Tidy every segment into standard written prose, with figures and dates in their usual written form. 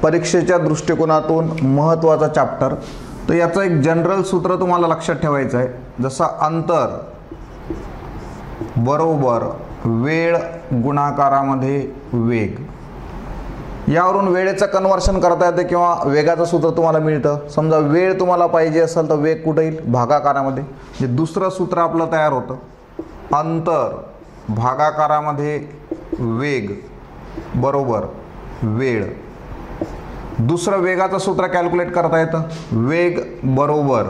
परीक्षेच्या दृष्टिकोनातून महत्त्वाचा चॅप्टर. तर याचं एक जनरल सूत्र तुम्हाला लक्षात ठेवायचं आहे. जसं अंतर बरोबर वेळ गुणाकारामध्ये वेग. यावरून वेळेचं कन्वर्शन करता येते किंवा वेगाचं सूत्र तुम्हाला मिळतं. समजा वेळ तुम्हाला पाहिजे असेल तर वेग कुठे येईल? भागाकारामध्ये. म्हणजे दुसरं सूत्र आपलं तयार होतं, अंतर भागाकारामध्ये वेग बरोबर वेळ. दुसरं वेगाचं सूत्र कॅल्क्युलेट करता येतं, वेग बरोबर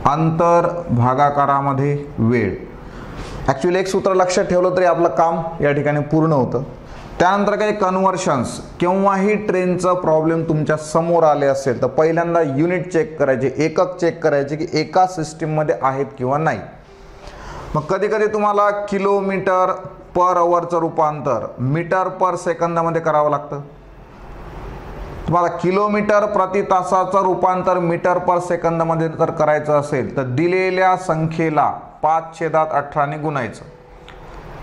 अंतर भागाकारामध्ये वेळ. ॲक्च्युली एक सूत्र लक्षात ठेवलं तरी आपलं काम या ठिकाणी पूर्ण होतं. त्यानंतर काही कन्व्हर्शन्स, केव्हाही ट्रेनचा प्रॉब्लेम तुमच्या समोर आले असेल तर पहिल्यांदा युनिट चेक करायचे, एकक चेक करायचे की एका सिस्टीममध्ये आहेत किंवा नाही. मग कधी कधी तुम्हाला किलोमीटर पर अवरचं रूपांतर मीटर पर सेकंदामध्ये करावं लागतं. तुम्हाला किलोमीटर प्रति तासाचं रूपांतर मीटर पर सेकंदामध्ये जर करायचं असेल तर दिलेल्या संख्येला 5/18 ने गुणायचं.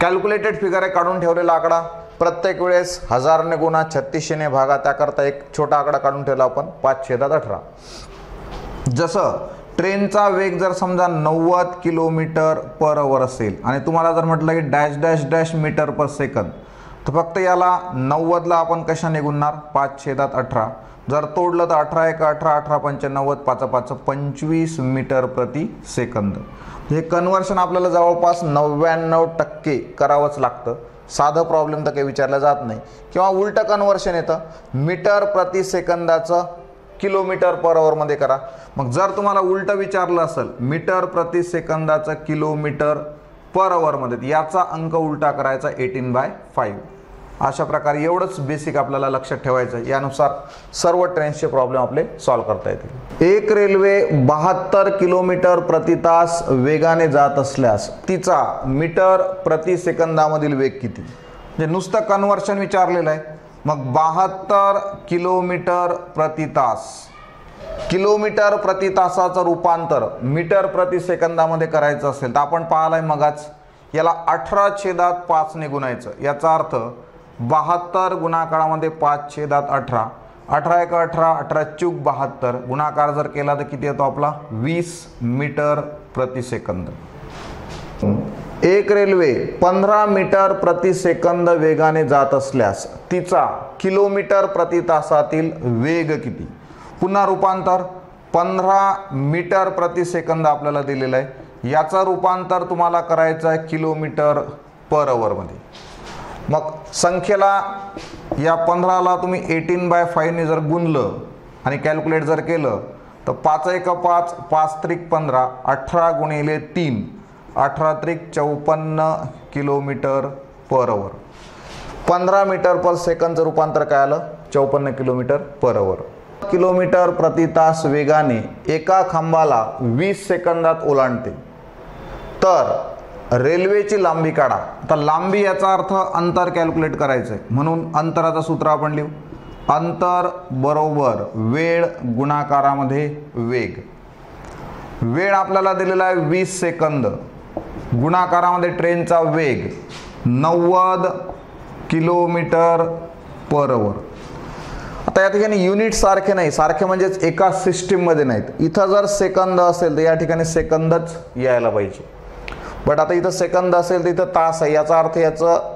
कॅल्क्युलेटेड फिगर आहे, काढून ठेवलेला आकडा. प्रत्येक वेळेस 1000 ने गुणा, 3600 ने भागा. त्याकरता एक छोटा आकडा काढून ठेवला आपण, 5/18. जसं ट्रेनचा वेग जर समजा 90 किलोमीटर पर अवर असेल आणि तुम्हाला जर म्हटलं की dash dash dash metre per second, तर फक्त याला 90ला आपण कशाने गुणणार? 5/18. जर तोडलं तर 18 × 18, 18 × 5 = 90, 5 × 5 = 25 मीटर प्रति सेकंद. हे कन्वर्शन आपल्याला जवळपास 99% करावंच लागतं. साधं प्रॉब्लेम तर काही विचारला जात नाही. किंवा उलटं कन्वर्शन येतं, मीटर प्रति सेकंदाचं किलोमीटर पर अवरमध्ये करा. मग जर तुम्हाला उलटं विचारलं असेल मीटर प्रति सेकंदाचं किलोमीटर पर अवरमध्ये, याचा अंक उलटा करायचा 18/5. अशा प्रकारे एवढंच बेसिक आपल्याला लक्षात ठेवायचं आहे. यानुसार सर्व ट्रेन्सचे प्रॉब्लेम आपले सॉल्व्ह करता येतील. एक रेल्वे 72 किलोमीटर प्रति तास वेगाने जात असल्यास तिचा मीटर प्रति सेकंदामधील वेग किती? म्हणजे नुसतं कन्वर्शन विचारलेलं आहे. मग 72 किलोमीटर प्रति तास, किलोमीटर प्रति तासाचं रूपांतर मीटर प्रति सेकंदामध्ये करायचं असेल तर आपण पाहिलंय मगाच, याला 18/5 ने गुणायचं. याचा अर्थ 72 गुणाकारामध्ये 5/18, 18 × 18, 18 × 72. गुणाकार जर केला तर किती येतो आपला? 20 मीटर प्रति सेकंद. एक रेल्वे 15 मीटर प्रति सेकंद वेगाने जात असल्यास तिचा किलोमीटर प्रति तासातील वेग किती? पुन्हा रूपांतर 15 मीटर प्रति सेकंद आपल्याला दिलेलं आहे. याचा रूपांतर तुम्हाला करायचं आहे किलोमीटर पर अवरमध्ये. मग संख्येला या 15ला तुम्ही 18/5 ने जर गुणलं आणि कॅल्क्युलेट जर केलं तर 5 × 5, 5 × 3 = 15, 18 × 3, 18 × 3 = 54 किलोमीटर पर अवर. 15 मीटर पर सेकंदचं रूपांतर काय आलं? 54 किलोमीटर पर अवर. किलोमीटर प्रति तास वेगाने एका खांबाला 20 सेकंदात ओलांडते तर रेल्वेची लांबी काढा. आता लांबी याचा अर्थ अंतर कॅल्क्युलेट करायचं आहे, म्हणून अंतराचं सूत्र आपण लिहू, अंतर बरोबर वेळ गुणाकारामध्ये वेग. वेळ आपल्याला दिलेला आहे 20 सेकंद, गुणाकारामध्ये ट्रेनचा वेग 90 किलोमीटर पर अवर. आता या ठिकाणी युनिट सारखे नाही, सारखे म्हणजेच एका सिस्टीममध्ये नाहीत. इथं जर सेकंद असेल तर या ठिकाणी सेकंदच यायला पाहिजे, बट आता इथं सेकंद असेल तर इथं तास आहे. याचा अर्थ याचं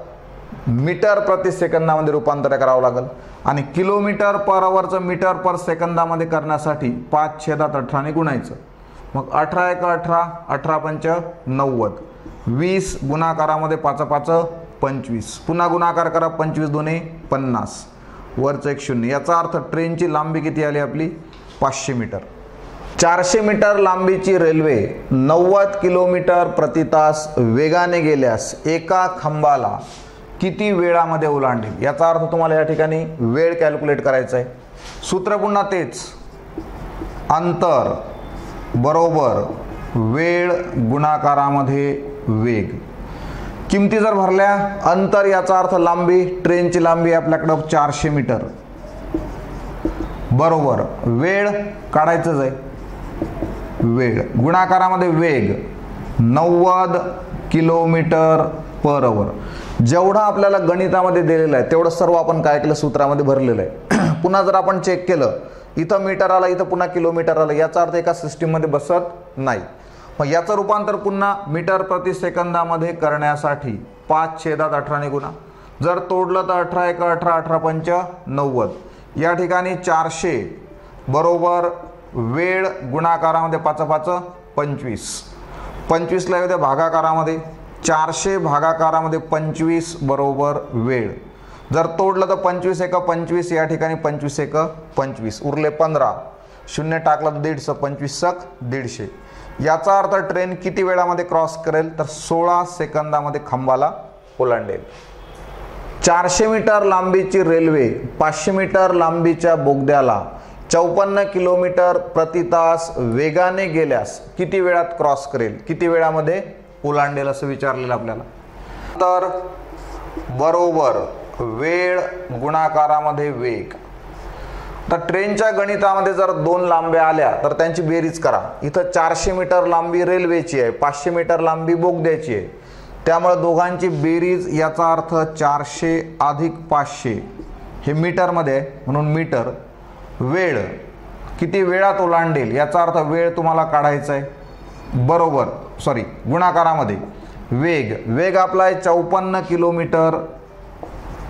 मीटर प्रति सेकंदामध्ये रूपांतर करावं लागेल. आणि किलोमीटर पर अवरचं मीटर पर सेकंदामध्ये करण्यासाठी 5/18 ने गुणायचं. मग 18 × 18, 18 × 5 = 90, 20 गुणाकारामध्ये 5 × 5 = 25. पुन्हा गुणाकार करा, 25 × 2 = 50, वरचं एक 0. याचा अर्थ ट्रेनची लांबी किती आली आपली? 500 मीटर. 400 मीटर लांबीची रेल्वे 90 किलोमीटर प्रति तास वेगाने गेल्यास एका खांबाला किती वेळामध्ये ओलांडेल? याचा अर्थ तुम्हाला या ठिकाणी वेळ कॅल्क्युलेट करायचा आहे. सूत्र पुन्हा तेच, अंतर बरोबर वेळ गुणाकारामध्ये वेग. किमती जर भरल्या, अंतर याचा अर्थ लांबी, ट्रेनची लांबी आपल्याकडं 400 मीटर बरोबर वेळ काढायचंच आहे, वेळ गुणाकारामध्ये वेग 90 किलोमीटर पर अवर. जेवढा आपल्याला गणितामध्ये दिलेला आहे तेवढं सर्व आपण काय केलं? सूत्रामध्ये भरलेलं आहे. पुन्हा जर आपण चेक केलं, इथं मीटर आलं, इथं पुन्हा किलोमीटर आलं, याचा अर्थ एका सिस्टीममध्ये बसत नाही. मग याचं रूपांतर पुन्हा मीटर प्रति सेकंदामध्ये करण्यासाठी 5/18 ने गुणा. जर तोडलं तर 18 × 18, 18 × 5 = 90. या ठिकाणी 400 बरोबर वेळ गुणाकारामध्ये 5 × 5 = 25. 25 ला येऊ द्या भागाकारामध्ये, 400 भागाकारामध्ये 25 बरोबर वेळ. जर तोडलं तर 25 × 1 = 25, या ठिकाणी 25 × 1 = 25, उरले 15. शून्य टाकलं तर 150, 25 × 150. याचा अर्थ ट्रेन किती वेळामध्ये क्रॉस करेल, तर 16 सेकंदामध्ये खांबाला ओलांडेल. 400 मीटर लांबीची रेल्वे 500 मीटर लांबीच्या बोगद्याला 54 किलोमीटर प्रति तास वेगाने गेल्यास किती वेळात क्रॉस करेल, किती वेळामध्ये ओलांडेल असं विचारलेलं आपल्याला. तर बरोबर वेळ गुणाकारामध्ये वेग. तर ट्रेनच्या गणितामध्ये जर 2 लांब्या आल्या तर त्यांची बेरीज करा. इथं 400 मीटर लांबी रेल्वेची आहे, 500 मीटर लांबी बोगद्याची आहे, त्यामुळे दोघांची बेरीज, याचा अर्थ 400 + 500 हे मीटरमध्ये आहे म्हणून मीटर. वेळ किती वेळात ओलांडेल, याचा अर्थ वेळ तुम्हाला काढायचा आहे, बरोबर गुणाकारामध्ये वेग. वेग आपला आहे 54 किलोमीटर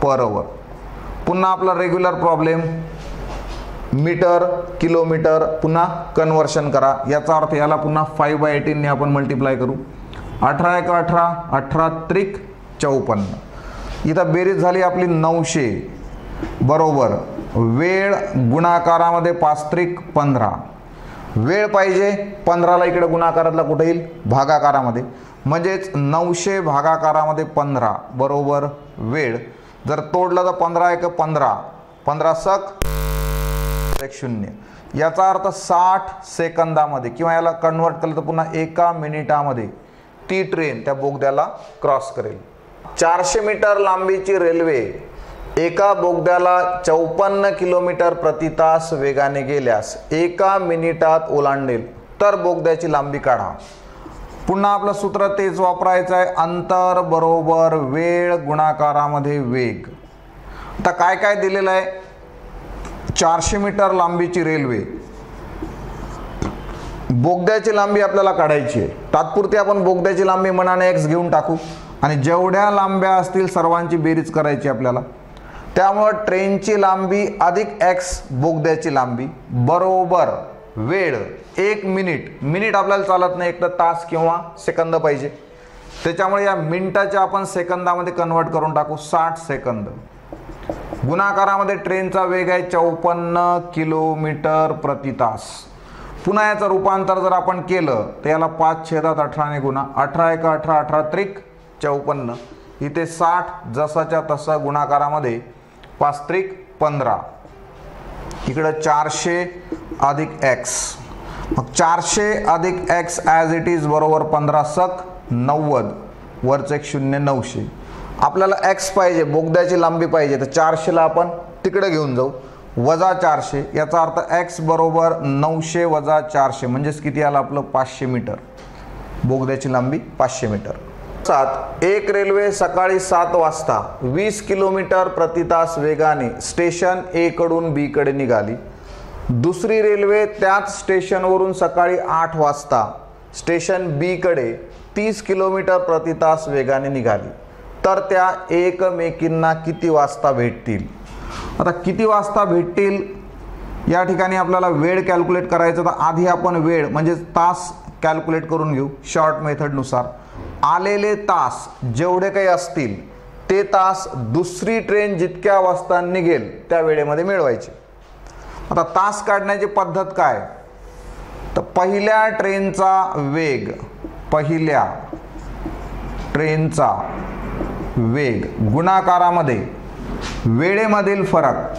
पर आवर. पुन्हा आपला रेग्युलर प्रॉब्लेम, मीटर किलोमीटर पुन्हा कन्वर्शन करा. याचा अर्थ याला पुन्हा 5/18 ने आपण मल्टिप्लाय करू. 18 × 1 = 18, 18 त्रिक 54. इथं बेरीज झाली आपली 900 बरोबर वेळ गुणाकारामध्ये 5 त्रिक 15. वेळ पाहिजे, 15ला इकडे गुणाकारातला कुठे येईल, भागाकारामध्ये, म्हणजेच 900 भागाकारामध्ये 15 बरोबर वेळ. जर तोडलं तर 15 × 1 = 15, 15 = 0. याचा अर्थ 60 सेकंदामध्ये किंवा याला कन्वर्ट केलं तर पुन्हा 1 मिनिटामध्ये ती ट्रेन त्या बोगद्याला क्रॉस करेल. 400 मीटर लांबीची रेल्वे एका बोगद्याला 54 किलोमीटर प्रति तास वेगाने गेल्यास 1 मिनिटात ओलांडेल, तर बोगद्याची लांबी काढा. पुन्हा आपलं सूत्र तेच वापरायचं आहे, अंतर बरोबर वेळ गुणाकारामध्ये वेग. आता काय काय दिलेलं आहे, 400 मीटर लांबीची रेल्वे, बोगद्याची लांबी आपल्याला काढायची आहे. तात्पुरती आपण बोगद्याची लांबी मनाने x घेऊन टाकू आणि जेवढ्या लांब्या असतील सर्वांची बेरीज करायची आपल्याला. त्यामुळे ट्रेनची लांबी अधिक x बोगद्याची लांबी बरोबर वेळ 1 मिनिट. मिनिट आपल्याला चालत नाही, एक तर तास किंवा सेकंद पाहिजे, त्याच्यामुळे या मिनिटाच्या आपण सेकंदामध्ये कन्वर्ट करून टाकू. 60 सेकंद. गुणाकारामध्ये ट्रेनचा वेग आहे 54 किलोमीटर प्रति तास. पुन्हा याचं रूपांतर जर आपण केलं तर याला 5/18 ने गुणा. 18 × 1 = 18, 18 त्रिक 54. इथे 60 जसाच्या तसा गुणाकारामध्ये 5 त्रिक 15. इकडं 400 + x. मग 400 + x ॲज इट इज बरोबर 15 = 90. वरचं एक 0, 900. आपल्याला x पाहिजे, बोगद्याची लांबी पाहिजे, तर 400ला आपण तिकडे घेऊन जाऊ, वजा 400. याचा अर्थ x बरोबर 900 - 400 म्हणजेच किती आलं आपलं 500 मीटर. बोगद्याची लांबी 500 मीटर. 7. एक रेल्वे सकाळी 7 वाजता 20 किलोमीटर प्रति तास वेगाने स्टेशन A कडून B कडे निघाली. दुसरी रेल्वे त्याच स्टेशनवरून सकाळी 8 वाजता स्टेशन B कडे 30 किलोमीटर प्रति तास वेगाने निघाली, तर त्या एकमेकींना किती वाजता भेटतील. आता किती वाजता भेटतील या ठिकाणी आपल्याला वेळ कॅल्क्युलेट करायचं, तर आधी आपण वेळ म्हणजे तास कॅल्क्युलेट करून घेऊ शॉर्ट मेथडनुसार. आलेले तास जेवढे काही असतील ते तास दुसरी ट्रेन जितक्या वाजता निघेल त्या वेळेमध्ये मिळवायचे. आता तास काढण्याची पद्धत काय, तर पहिल्या ट्रेनचा वेग, पहिल्या ट्रेनचा वेग गुणाकारामध्ये वेळेमधील फरक,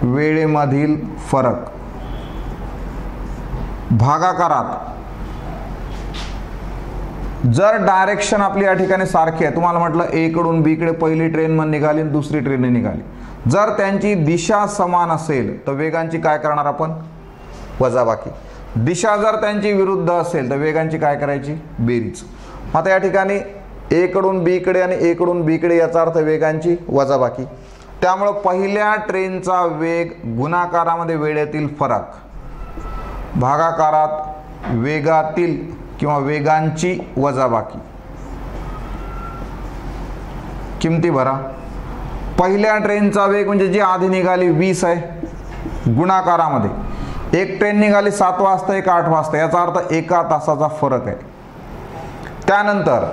वेळेमधील फरक भागाकारात. जर डायरेक्शन आपली या ठिकाणी सारखी आहे, तुम्हाला म्हटलं A कडून B कडे पहिली ट्रेन मग निघाली आणि दुसरी ट्रेन निघाली, जर त्यांची दिशा समान असेल तर वेगांची काय करणार आपण, वजाबाकी. दिशा जर त्यांची विरुद्ध असेल तर वेगांची काय करायची, बेरीज. आता या ठिकाणी A कडून B कडे आणि A कडून B कडे, याचा अर्थ वेगांची वजाबाकी. त्यामुळं पहिल्या ट्रेनचा वेग गुणाकारामध्ये वेळेतील फरक, भागाकारात वेगातील किंवा वेगांची वजाबाकी. किमती भरा. पहिल्या ट्रेनचा वेग म्हणजे जी आधी निघाली 20 आहे, गुणाकारामध्ये एक ट्रेन निघाली 7 वाजता एक 8 वाजता, याचा अर्थ 1 तासाचा फरक आहे. त्यानंतर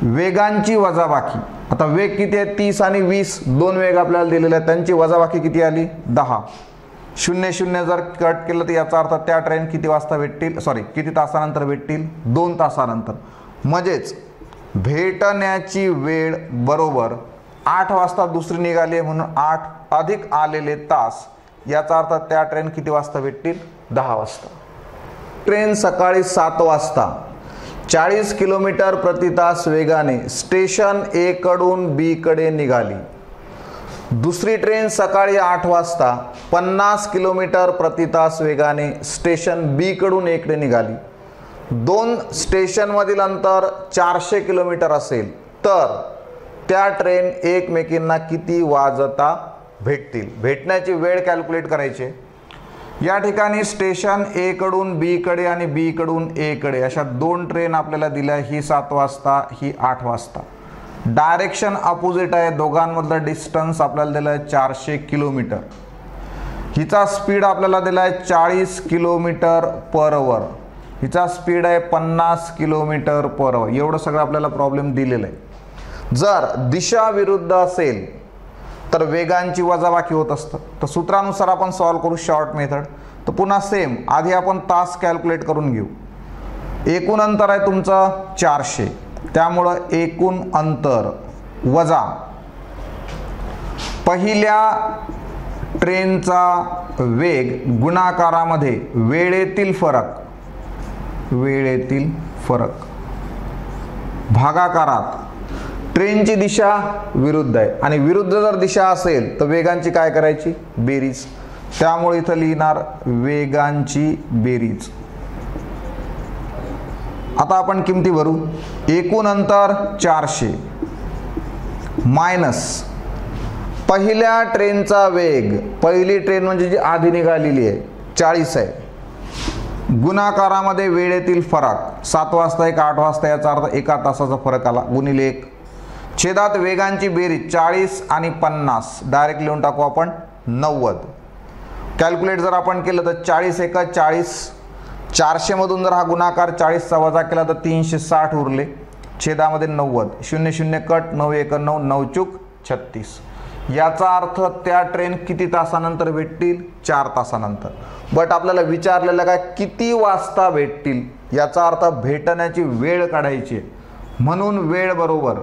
वेगांची वजाबाकी. आता वेग किती आहे? 30 आणि 20 दोन वेग आपल्याला दिलेले आहेत, त्यांची वजाबाकी किती आली? 10. 0 0 जर कट केलं तर याचा अर्थ त्या ट्रेन किती वाजता भेटतील, किती तासानंतर भेटतील? 2 तासानंतर. म्हणजेच भेटण्याची वेळ बरोबर 8 वाजता दुसरी निघाली म्हणून 8 अधिक आलेले तास, याचा अर्थ त्या ट्रेन किती वाजता भेटतील? 10 वाजता. ट्रेन सकाळी 7 वाजता 40 किलोमीटर प्रति तास वेगाने स्टेशन ए कडून बी कडे निघाली. दुसरी ट्रेन सकाळी 8 वाजता 50 किलोमीटर प्रति तास वेगाने स्टेशन बी कडून ए कडे निघाली. दोन स्टेशनमधील अंतर 400 किलोमीटर असेल तर त्या ट्रेन एकमेकींना किती वाजता भेटतील? भेटण्याची वेळ कॅल्क्युलेट करायची. या ठिकाणी स्टेशन ए कडून बी कडे आणि बी कडून ए कडे अशा दोन ट्रेन आपल्याला दिल्या, ही 7 वाजता ही 8 वाजता. डायरेक्शन अपोजिट आहे, दोघांमधलं डिस्टन्स आपल्याला दिलं आहे 400 किलोमीटर. हिचा स्पीड आपल्याला दिला आहे 40 किलोमीटर पर आवर, हिचा स्पीड आहे 50 किलोमीटर पर आवर. एवढं सगळं आपल्याला प्रॉब्लेम दिलेलं आहे. जर दिशा विरुद्ध असेल तर वेगांची वजाबाकी होत असतं. तर सूत्रानुसार आपण सॉल्व करू शॉर्ट मेथड. तर पुन्हा सेम, आधी आपण तास कॅल्क्युलेट करून घेऊ. एकूण अंतर आहे तुमचं 400, त्यामुळं एकूण अंतर वजा पहिल्या ट्रेनचा वेग गुणाकारामध्ये वेळेतील फरक, वेळेतील फरक भागाकारात ट्रेनची दिशा विरुद्ध आहे आणि विरुद्ध जर दिशा असेल तर वेगांची काय करायची? बेरीज. त्यामुळे इथं लिहिणार वेगांची बेरीज. आता आपण किमती भरू. एकूण अंतर 400 मायनस पहिल्या ट्रेनचा वेग, पहिली ट्रेन म्हणजे जी आधी निघालेली आहे 40 आहे, गुणाकारामध्ये वेळेतील फरक 7 वाजता एक 8 वाजता, याचा अर्थ 1 तासाचा फरक आला, गुणिले 1 छेदात वेगांची बेरीज 40 आणि 50 डायरेक्ट लिहून टाकू आपण 90. कॅल्क्युलेट जर आपण केलं तर 40 एक 40, 400 मधून जर हा गुणाकार 40चा वजा केला तर 360 उरले, छेदामध्ये 90, 0 0 कट, 9 1 9, 9 चूक 36. याचा अर्थ त्या ट्रेन किती तासानंतर भेटतील? 4 तासानंतर. बट आपल्याला विचारलेलं काय? किती वाजता भेटतील? याचा अर्थ भेटण्याची वेळ काढायची आहे. म्हणून वेळ बरोबर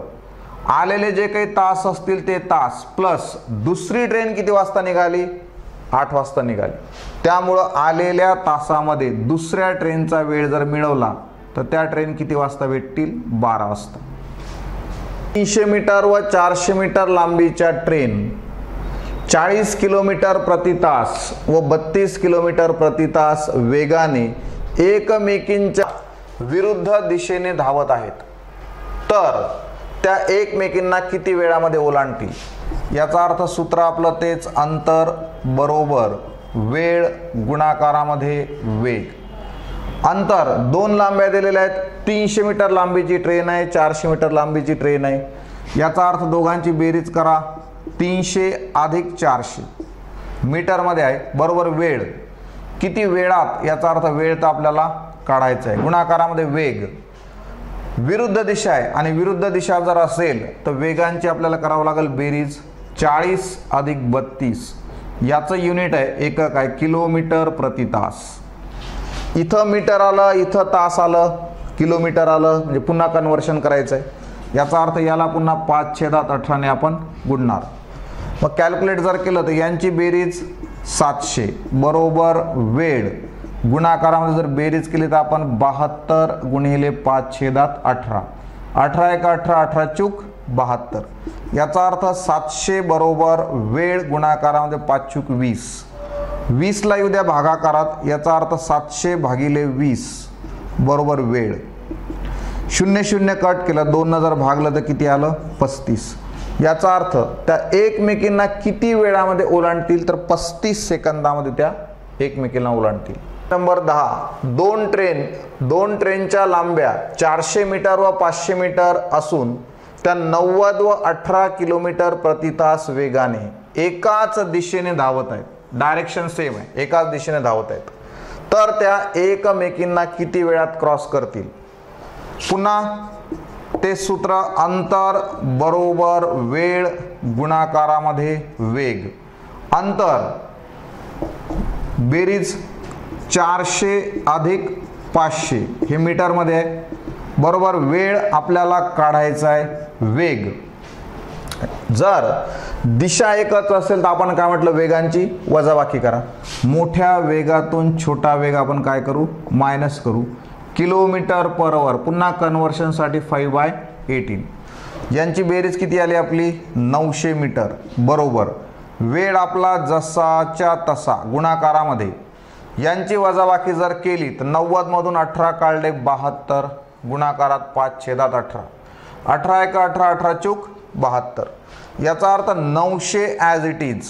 आलेले जे काही तास असतील ते तास प्लस दुसरी ट्रेन किती वाजता निघाली? 8 वाजता निघाली. त्यामुळं आलेल्या तासामध्ये दुसऱ्या ट्रेनचा वेळ जर मिळवला तर त्या ट्रेन किती वाजता भेटतील? 12 वाजता. 300 मीटर व 400 मीटर लांबीच्या ट्रेन 40 किलोमीटर प्रति तास व 32 किलोमीटर प्रति तास वेगाने एकमेकींच्या विरुद्ध दिशेने धावत आहेत, तर त्या एकमेकींना किती वेळामध्ये ओलांडतील? याचा अर्थ सूत्र आपलं तेच, अंतर बरोबर वेळ गुणाकारामध्ये वेग. अंतर 2 लांब्या दिलेल्या आहेत. 300 मीटर लांबीची ट्रेन आहे, 400 मीटर लांबीची ट्रेन आहे. याचा अर्थ दोघांची बेरीज करा, 300 अधिक 400 मीटरमध्ये आहे, बरोबर वेळ किती वेळात, याचा अर्थ वेळ तर आपल्याला काढायचा आहे. गुणाकारामध्ये वेग, विरुद्ध दिशा आहे आणि विरुद्ध दिशा जर असेल तर वेगांची आपल्याला करावं लागेल बेरीज. 40 अधिक 32 याचं युनिट आहे, एकक आहे किलोमीटर प्रति तास. इथं मीटर आलं, इथं तास आलं, किलोमीटर आलं, म्हणजे पुन्हा कन्वर्शन करायचं आहे. याचा अर्थ याला पुन्हा 5/18 ने आपण गुणणार. मग कॅल्क्युलेट जर केलं तर यांची बेरीज 700 बरोबर वेळ गुणाकारामध्ये जर बेरीज केली तर आपण 72 गुणिले 5/18, 18 एक 18, 18 चूक 72. याचा अर्थ 700 बरोबर वेळ गुणाकारामध्ये 5 चूक 20, 20 ला येऊ द्या भागाकारात. याचा अर्थ 700 भागिले 20 बरोबर वेळ. 0 0 कट केलं, 2 जर भागलं तर किती आलं? 35. याचा अर्थ त्या एकमेकींना किती वेळामध्ये ओलांडतील तर 35 सेकंदामध्ये त्या एकमेकींना ओलांडतील. नंबर 10, दोन ट्रेनच्या लांब्या 400 मीटर व 500 मीटर असून त्या 90 व 18 किलोमीटर प्रति तास वेगाने एकाच दिशेने धावत आहेत. डायरेक्शन सेम आहे, एकाच दिशेने धावत आहेत, तर त्या एकमेकींना किती वेळात क्रॉस करतील. पुन्हा ते सूत्र, अंतर बरोबर वेळ गुणाकारामध्ये वेग. अंतर बेरीज 400 अधिक 500 हे मीटरमध्ये आहे, बरोबर वेळ आपल्याला काढायचा आहे वेग. जर दिशा एकच असेल तर आपण काय म्हटलं, वेगांची वजाबाकी करा. मोठ्या वेगातून छोटा वेग आपण काय करू, मायनस करू. किलोमीटर पर आवर, पुन्हा कन्व्हर्शनसाठी 5/18. यांची बेरीज किती आली आपली, 900 मीटर, बरोबर वेळ आपला जसाच्या तसा गुणाकारामध्ये. यांची वजाबाकी जर केली तर 90 मधून 18 काढले 72, गुणाकारात 5/18. 18 1 18, 18 चूक 72. याचा अर्थ 900 ॲज इट इज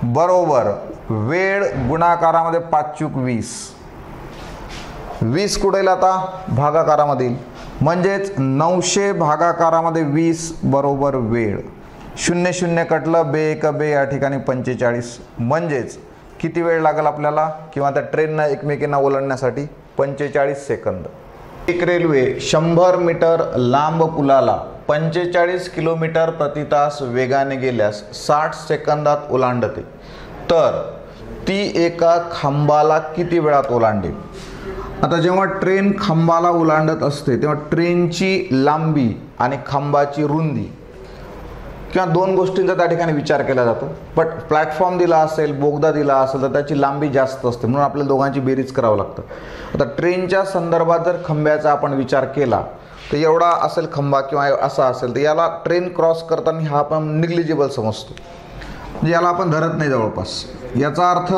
बरोबर वेळ गुणाकारामध्ये 5 चूक 20. 20 कुठे येईल आता, भागाकारामधील, म्हणजेच 900 भागाकारामध्ये 20 बरोबर वेळ. 0 0 कटलं, बे एक बे, या ठिकाणी 45. म्हणजेच किती वेळ लागेल आपल्याला किंवा त्या ट्रेननं एकमेकींना ओलांडण्यासाठी, 45 सेकंद. एक रेल्वे 100 मीटर लांब पुलाला 45 किलोमीटर प्रति तास वेगाने गेल्यास 60 सेकंदात ओलांडते, तर ती एका खांबाला किती वेळात ओलांडेल. आता जेव्हा ट्रेन खांबाला ओलांडत असते तेव्हा ट्रेनची लांबी आणि खांबाची रुंदी किंवा दोन गोष्टींचा त्या ठिकाणी विचार केला जातो. बट प्लॅटफॉर्म दिला असेल, बोगदा दिला असेल तर त्याची लांबी जास्त असते, म्हणून आपल्याला दोघांची बेरीज करावं लागतं. आता ट्रेनच्या संदर्भात जर खांब्याचा आपण विचार केला तर एवढा असेल खंबा किंवा असा असेल, तर याला ट्रेन क्रॉस करताना हा आपण निग्लिजिबल समजतो, म्हणजे याला आपण धरत नाही जवळपास. याचा अर्थ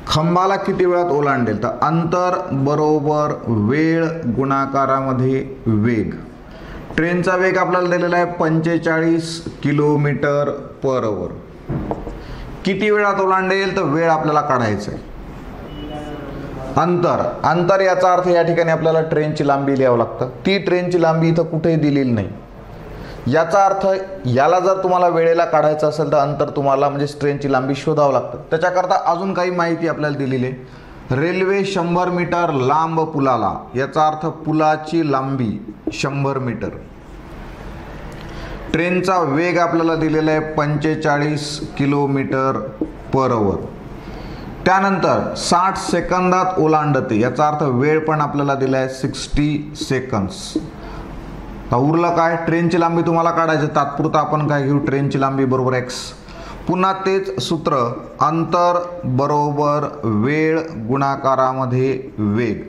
खांबाला किती वेळात ओलांडेल तर अंतर बरोबर वेळ गुणाकारामध्ये वेग. ट्रेनचा वेग आपल्याला दिलेला आहे 45 किलोमीटर पर आवर. किती वेळात ओलांडेल तर वेळ आपल्याला काढायचा आहे. अंतर याचा अर्थ या ठिकाणी आपल्याला ट्रेनची लांबी लिहावं लागतं. ती ट्रेनची लांबी इथं कुठेही दिलेली नाही. याचा अर्थ याला जर तुम्हाला वेळेला काढायचं असेल तर अंतर तुम्हाला म्हणजे ट्रेनची लांबी शोधावं लागतं. त्याच्याकरता अजून काही माहिती आपल्याला दिलेली आहे. रेल्वे 100 मीटर लांब पुलाला, याचा अर्थ पुलाची लांबी 100 मीटर. ट्रेनचा वेग आपल्याला दिलेला आहे 45 किलोमीटर पर आवर. त्यानंतर 60 सेकंदात ओलांडते, याचा अर्थ वेळ पण आपल्याला दिला आहे 60 सेकंड्स. उरलं काय, ट्रेनची लांबी तुम्हाला काढायची, तात्पुरता आपण काय घेऊ, ट्रेनची लांबी बरोबर x. पुन्हा तेच सूत्र, अंतर बरोबर वेळ गुणाकारामध्ये वेग.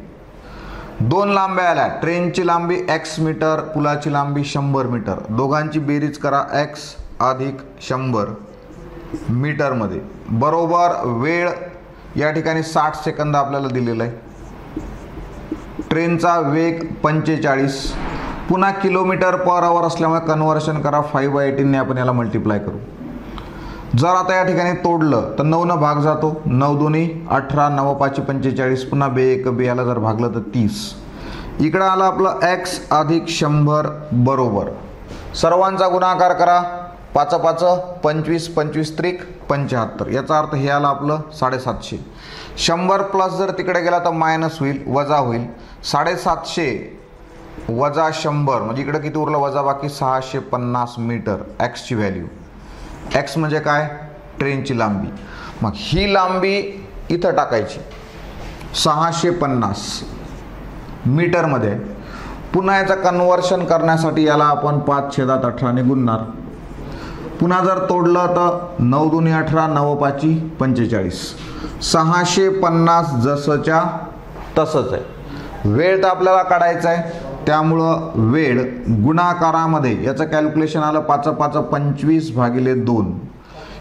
दोन लांब्या आल्या, ट्रेनची लांबी x मीटर, पुलाची लांबी 100 मीटर. दोघांची बेरीज करा, x अधिक 100 मीटरमध्ये बरोबर वेळ या ठिकाणी 60 सेकंद आपल्याला दिलेला आहे. ट्रेनचा वेग 45, पुन्हा किलोमीटर पर आवर असल्यामुळे कन्व्हर्शन करा, 5/18 ने आपण याला मल्टिप्लाय करू. जर आता या ठिकाणी तोडलं तर 9 न भाग जातो, 9 2 18, 9 5 45, पुन्हा बे एक बे, याला जर भागलं तर 30. इकडं आलं आपलं x अधिक 100 बरोबर सर्वांचा गुणाकार करा, 5 5 25, 25 त्रिक 75. याचा अर्थ हे आलं आपलं 750. 100 प्लस जर तिकडे गेला तर मायनस होईल, वजा होईल. 750 वजा 100 म्हणजे इकडे किती उरलं वजा बाकी, 650 मीटर एक्सची व्हॅल्यू. एक्स म्हणजे काय, ट्रेनची लांबी. मग ही लांबी इथं टाकायची 650 मीटरमध्ये. पुन्हा याचं कन्व्हर्शन करण्यासाठी याला आपण 5/18 ने गुणणार. पुन्हा जर तोडलं तर 9 2 18, 9 5 45. 650 जसंच्या तसंच आहे. वेळ तर आपल्याला काढायचा आहे, त्यामुळं वेळ गुणाकारामध्ये याचं कॅल्क्युलेशन आलं 5 5 25 भागिले 2.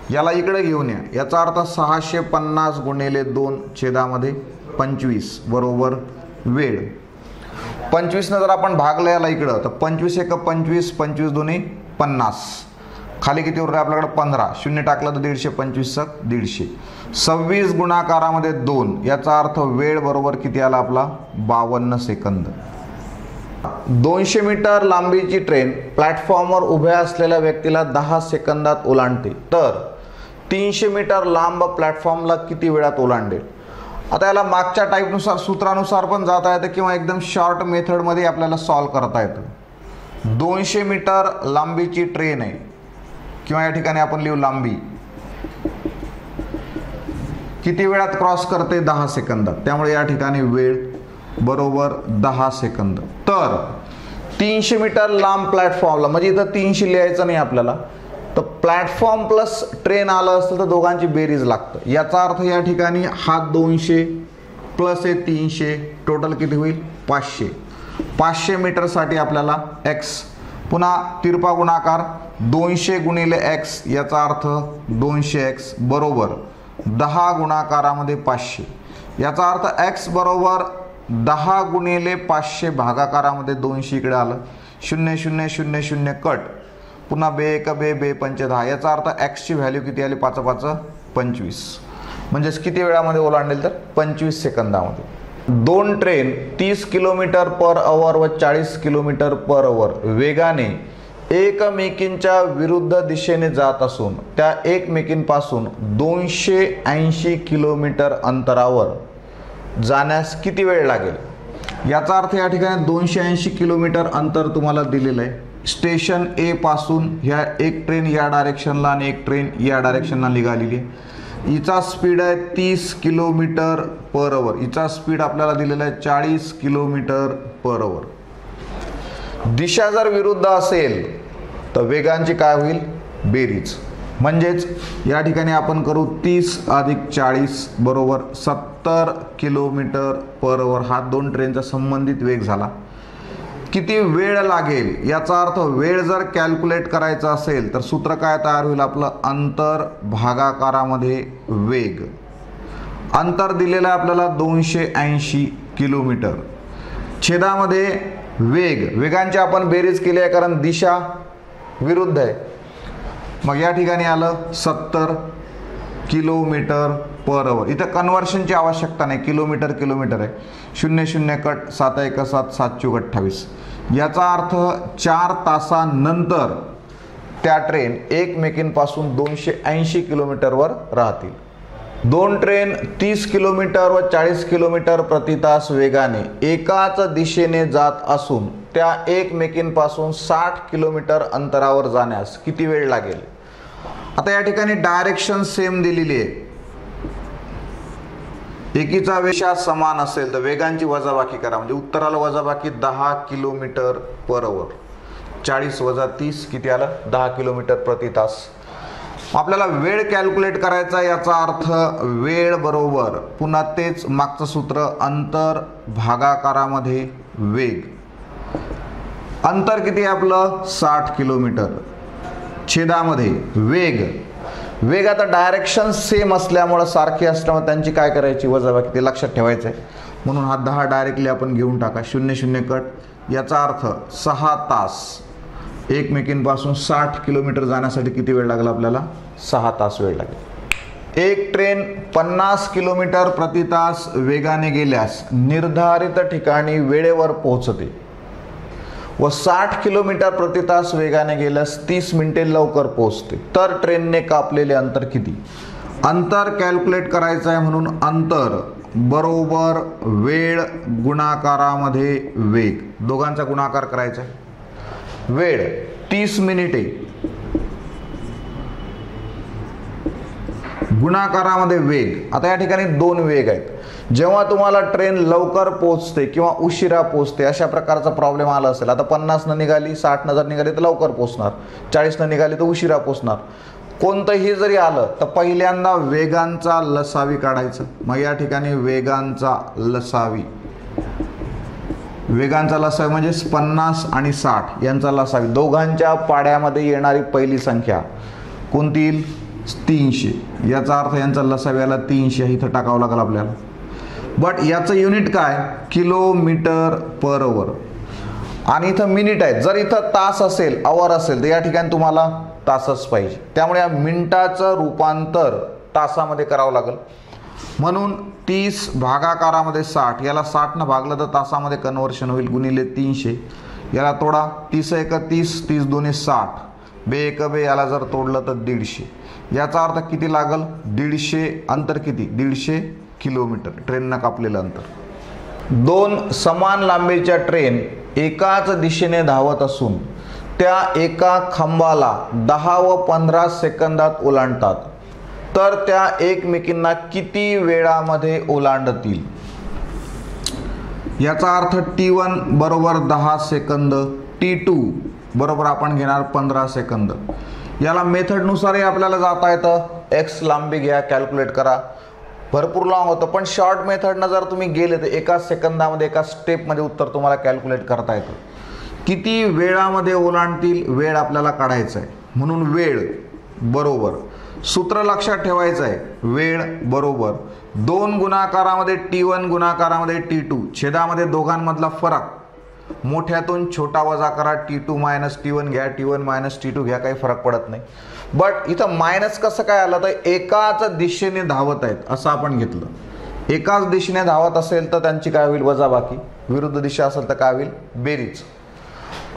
याला इकडे घेऊन या, याचा अर्थ 650 गुणिले 2 छेदामध्ये 25 बरोबर वेळ. 25 जर आपण भागलं याला इकडं तर 25 एक 25, 25 दोन्ही 50, खाली किती उरलं आपल्याकडे 15, शून्य टाकलं तर 150, 25 150. 26 गुणाकारामध्ये 2, याचा अर्थ वेळ बरोबर किती आला आपला 52 सेकंद. 200 मीटर लांबीची ट्रेन प्लॅटफॉर्मवर उभ्या असलेल्या व्यक्तीला 10 सेकंदात ओलांडते, तर 300 मीटर लांब प्लॅटफॉर्मला किती वेळात ओलांडेल. आता याला मागच्या टाईपनुसार सूत्रानुसार पण जाता येतं किंवा एकदम शॉर्ट मेथडमध्ये आपल्याला सॉल्व करता येतं. 200 मीटर लांबीची ट्रेन आहे किंवा या ठिकाणी आपण लिहू लांबी, किती वेळात क्रॉस करते 10 सेकंदात, त्यामुळे या ठिकाणी वेळ बरोबर 10 सेकंद. तर 300 मीटर लांब प्लॅटफॉर्मला, म्हणजे इथं 300 लिहायचं नाही आपल्याला, तर प्लॅटफॉर्म प्लस ट्रेन आलं असतं तर दोघांची बेरीज लागतं. याचा अर्थ या ठिकाणी हा 200 प्लस हे 300 टोटल किती होईल 500. 500 मीटरसाठी आपल्याला एक्स, पुन्हा तिरपा गुणाकार 200 गुणिले एक्स, याचा अर्थ 200x बरोबर 10 गुणाकारामध्ये 500, याचा अर्थ एक्स बरोबर 10 गुणिले 500 भागाकारामध्ये 200 इकडे आलं, 0 0 0 0 कट, पुन्हा बे 1 बे बे 5 10, याचा अर्थ एक्सची व्हॅल्यू किती आली 5 5 25, म्हणजेच किती वेळामध्ये ओलांडेल तर 25 सेकंदामध्ये. 2 ट्रेन 30 किलोमीटर पर आवर व 40 किलोमीटर पर आवर वेगाने एकमेकींच्या विरुद्ध दिशेने जात असून त्या एकमेकींपासून 280 किलोमीटर अंतरावर जाण्यास किती वेळ लागेल. याचा अर्थ या ठिकाणी 280 किलोमीटर अंतर तुम्हाला दिलेलं आहे. स्टेशन ए पासून ह्या एक ट्रेन या डायरेक्शनला आणि एक ट्रेन या डायरेक्शनला निघालेली आहे. हिचा स्पीड आहे 30 किलोमीटर पर आवर, हिचा स्पीड आपल्याला दिलेला आहे 40 किलोमीटर पर आवर. दिशा जर विरुद्ध असेल तर वेगांची काय होईल बेरीज, म्हणजेच या ठिकाणी आपण करू 30 अधिक 40 बरोबर 70 किलोमीटर पर आवर. हा 2 ट्रेनचा संबंधित वेग झाला. किती वेळ लागेल, याचा अर्थ वेळ जर कॅल्क्युलेट करायचा असेल तर सूत्र काय तयार होईल आपलं, अंतर भागाकारामध्ये वेग. अंतर दिलेलं आहे आपल्याला 280 किलोमीटर, छेदामध्ये वेग, वेगांची आपण बेरीज केली आहे कारण दिशा विरुद्ध आहे, मग या ठिकाणी आलं 70 किलोमीटर पर आवर. इथं कन्व्हर्शनची आवश्यकता नाही, किलोमीटर किलोमीटर आहे, 0 0 कट 7 1 7 7 4 28, याचा अर्थ 4 तासानंतर त्या ट्रेन एकमेकींपासून 280 किलोमीटरवर राहतील. 2 ट्रेन 30 किलोमीटर व 40 किलोमीटर प्रति तास वेगाने एकाच दिशेने जात असून त्या एकमेकींपासून 60 किलोमीटर अंतरावर जाण्यास किती वेळ लागेल. आता या ठिकाणी डायरेक्शन सेम दिलेली आहे, एकीचा वेशा समान असेल तर वेगांची वजाबाकी करा, म्हणजे उत्तराला वजाबाकी 10 किलोमीटर पर आवर, 40 वजा 30 किती आलं 10 किलोमीटर प्रति तास. आपल्याला वेळ कॅल्क्युलेट करायचा, याचा अर्थ वेळ बरोबर पुन्हा तेच मागचं सूत्र, अंतर भागाकारामध्ये वेग. अंतर किती आहे आपलं 60 किलोमीटर, छेदामध्ये वेग. वेग आता डायरेक्शन सेम असल्यामुळं सारखी असल्यामुळे त्यांची काय करायची वजाबाकी, ते लक्षात ठेवायचं आहे. म्हणून हा 10 डायरेक्टली आपण घेऊन टाका, 0 0 कट, याचा अर्थ 6 तास एकमेकींपासून 60 किलोमीटर जाण्यासाठी किती वेळ लागला आपल्याला 6 तास वेळ लागेल. एक ट्रेन 50 किलोमीटर प्रति तास वेगाने गेल्यास निर्धारित ठिकाणी वेळेवर पोहोचते व 60 किलोमीटर प्रति तास वेगाने गेल्यास 30 मिनिटे लवकर पोहोचते, तर ट्रेनने कापलेले अंतर किती. अंतर कॅल्क्युलेट करायचं आहे, म्हणून अंतर बरोबर वेळ गुणाकारामध्ये वेग, दोघांचा गुणाकार करायचा आहे. वेळ 30 मिनिटे गुणाकारामध्ये वेग. आता या ठिकाणी 2 वेग आहेत. जेव्हा तुम्हाला ट्रेन लवकर पोहोचते किंवा उशिरा पोहोचते अशा प्रकारचा प्रॉब्लेम आला असेल, आता 50 न निघाली 60 न जर निघाली तर लवकर पोहोचणार, 40 न निघाली तर उशिरा पोहोचणार. कोणतंही जरी आलं तर पहिल्यांदा वेगांचा लसावी काढायचं. मग या ठिकाणी वेगांचा लसावी, वेगांचा लसावी म्हणजे 50 आणि 60 यांचा लसावी, दोघांच्या पाड्यामध्ये येणारी पहिली संख्या कोणती येईल 300, याचा अर्थ यांचा लसावी याला 300 इथं टाकावं लागेल आपल्याला. बट याचं युनिट काय, किलोमीटर पर आवर. आणि इथं मिनिट आहे. जर इथं तास असेल, आवर असेल, तर या ठिकाणी तुम्हाला तासच पाहिजे. त्यामुळे या मिनिटाचं रूपांतर तासामध्ये करावं लागेल. म्हणून 30 भागाकारामध्ये 60, याला 60 न भागलं तर तासामध्ये कन्व्हर्शन होईल, गुणिले 300. याला तोडा, 30 एक 30, 30 दोन्ही 60, बे एक बे, याला जर तोडलं तर 150. याचा अर्थ किती लागल, 150. अंतर किती, 150 किलोमीटर ट्रेननं कापलेलं अंतर. दोन समान लांबीच्या ट्रेन एकाच दिशेने धावत असून त्या एका खांबाला 10 व 15 सेकंदात ओलांडतात, तर त्या एकमेकींना किती वेळामध्ये ओलांडतील. याचा अर्थ T1 बरोबर 10 सेकंद, T2 बरोबर आपण घेणार 15 सेकंद. याला मेथडनुसारही आपल्याला जाता येतं. एक्स लांबी घ्या, कॅल्क्युलेट करा. भरपूर लॉंग होतं, पण शॉर्ट मेथडनं जर तुम्ही गेले तर एका सेकंदामध्ये, एका स्टेपमध्ये उत्तर तुम्हाला कॅल्क्युलेट करता येतं. किती वेळामध्ये ओलांडतील, वेळ आपल्याला काढायचा आहे. म्हणून वेळ बरोबर, सूत्र लक्षात ठेवायचं आहे, वेळ बरोबर 2 गुणाकारामध्ये T1 गुणाकारामध्ये T2, छेदामध्ये दोघांमधला फरक, मोठ्यातून छोटा वजा करा, T2 मायनस T1 घ्या, T1 मायनस T2 घ्या, काही फरक पडत नाही. बट इथं मायनस कसं काय आलं, तर एकाच दिशेने धावत आहेत असं आपण घेतलं. एकाच दिशेने धावत असेल तर त्यांची काय होईल, वजाबाकी. विरुद्ध दिशा असेल तर काय होईल, बेरीज.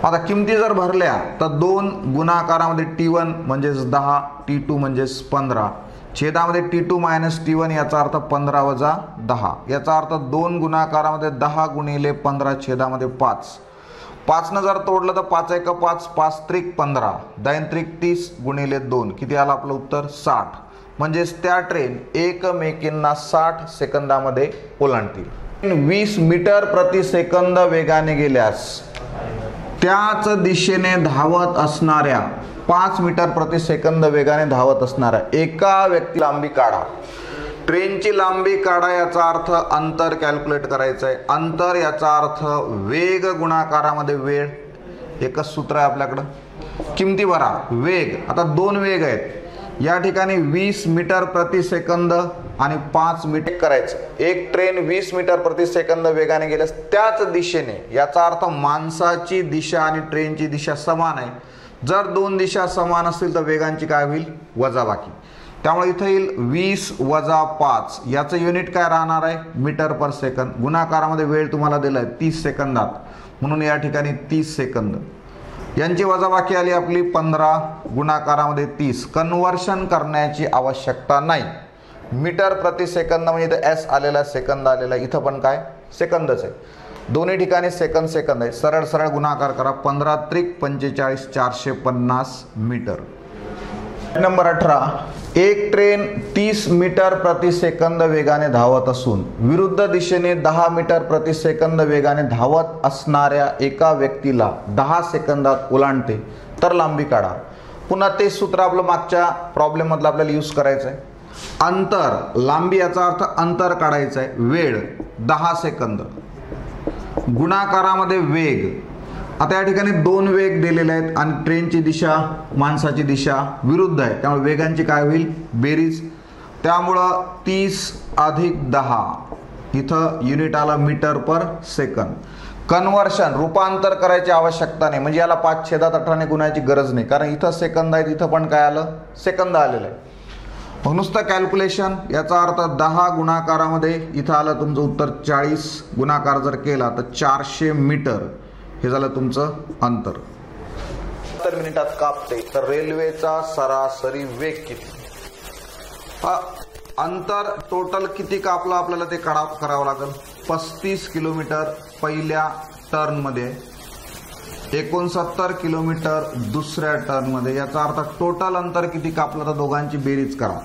आता किमती जर भरल्या तर 2 गुणाकारामध्ये T1 म्हणजेच 10, T2 म्हणजेच 15, छेदामध्ये T2 मायनस T1, याचा अर्थ 15 वजा 10. याचा अर्थ 2 गुणाकारामध्ये 10 गुणिले 15, छेदामध्ये 5. 5 न जर तोडलं तर 5 एक 5, 5 त्रिक 15, 2 त्रिक 30 गुणिले 2, किती आलं आपलं उत्तर, 60. म्हणजेच त्या ट्रेन एकमेकींना 60 सेकंदामध्ये ओलांडतील. 20 मीटर प्रति सेकंद वेगाने गेल्यास त्याच दिशेने धावत असणाऱ्या 5 मीटर प्रति सेकंद वेगाने धावत असणाऱ्या एका व्यक्ती लांबी काढा. ट्रेनची लांबी काढा, याचा अर्थ अंतर कॅल्क्युलेट करायचं आहे. अंतर याचा अर्थ वेग गुणाकारामध्ये वेळ. एकच सूत्र आहे आपल्याकडं. किमती भरा, वेग. आता 2 वेग आहेत या ठिकाणी, 20 मीटर प्रति सेकंद आणि 5 मीटर करायचं. एक ट्रेन 20 मीटर प्रति सेकंद वेगाने गेल्यास त्याच दिशेने, याचा अर्थ माणसाची दिशा आणि ट्रेनची दिशा समान आहे. जर 2 दिशा समान असतील तर वेगांची काय होईल, वजाबाकी. त्यामुळे इथे येईल 20 वजा 5. याचं युनिट काय राहणार आहे, मीटर पर सेकंद. गुणाकारामध्ये वेळ तुम्हाला दिलाय 30 सेकंदात, म्हणून या ठिकाणी 30 सेकंद. यांची वजाबाकी आली आपली 15, गुणाकारामध्ये 30. कन्व्हर्शन करण्याची आवश्यकता नाही. मीटर प्रति सेकंद म्हणजे इथं एस आलेला, सेकंद आलेला, इथं पण काय सेकंदच आहे. दोन्ही ठिकाणी सेकंद सेकंद आहे. सरळ सरळ गुणाकार करा. 15 त्रिक 45, 450 मीटर. नंबर 18, एक ट्रेन 30 मीटर प्रति सेकंद वेगाने धावत असून विरुद्ध दिशेने 10 मीटर प्रति सेकंद वेगाने धावत असणाऱ्या एका व्यक्तीला 10 सेकंदात ओलांडते, तर लांबी काढा. पुन्हा ते सूत्र आपलं मागच्या प्रॉब्लेम मधलं आपल्याला यूज करायचं आहे. अंतर, लांबी याचा अर्थ अंतर काढायचं आहे. वेळ 10 सेकंद, गुणाकारामध्ये वेग. आता या ठिकाणी 2 वेग दिलेले आहेत आणि ट्रेनची दिशा, माणसाची दिशा विरुद्ध आहे, त्यामुळे वेगांची काय होईल, बेरीज. त्यामुळं 30 अधिक 10, इथं युनिट आला मीटर पर सेकंद. कन्व्हर्शन, रूपांतर करायची आवश्यकता नाही. म्हणजे याला 5/18 ने गुणायची गरज नाही, कारण इथं सेकंद आहे, इथं पण काय आलं, सेकंद आलेलं आहे. मग नुसतं कॅल्क्युलेशन, याचा अर्थ 10 गुणाकारामध्ये इथं आलं तुमचं उत्तर 40. गुणाकार जर केला तर 400 मीटर हे झालं तुमचं अंतर. 70 मिनिटात कापते, तर रेल्वेचा सरासरी वेग किती. अंतर टोटल किती कापलं आपल्याला ते करावं लागेल. 35 किलोमीटर पहिल्या टर्नमध्ये, 69 किलोमीटर दुसऱ्या टर्नमध्ये. याचा अर्थ टोटल अंतर किती कापलं तर दोघांची बेरीज करा.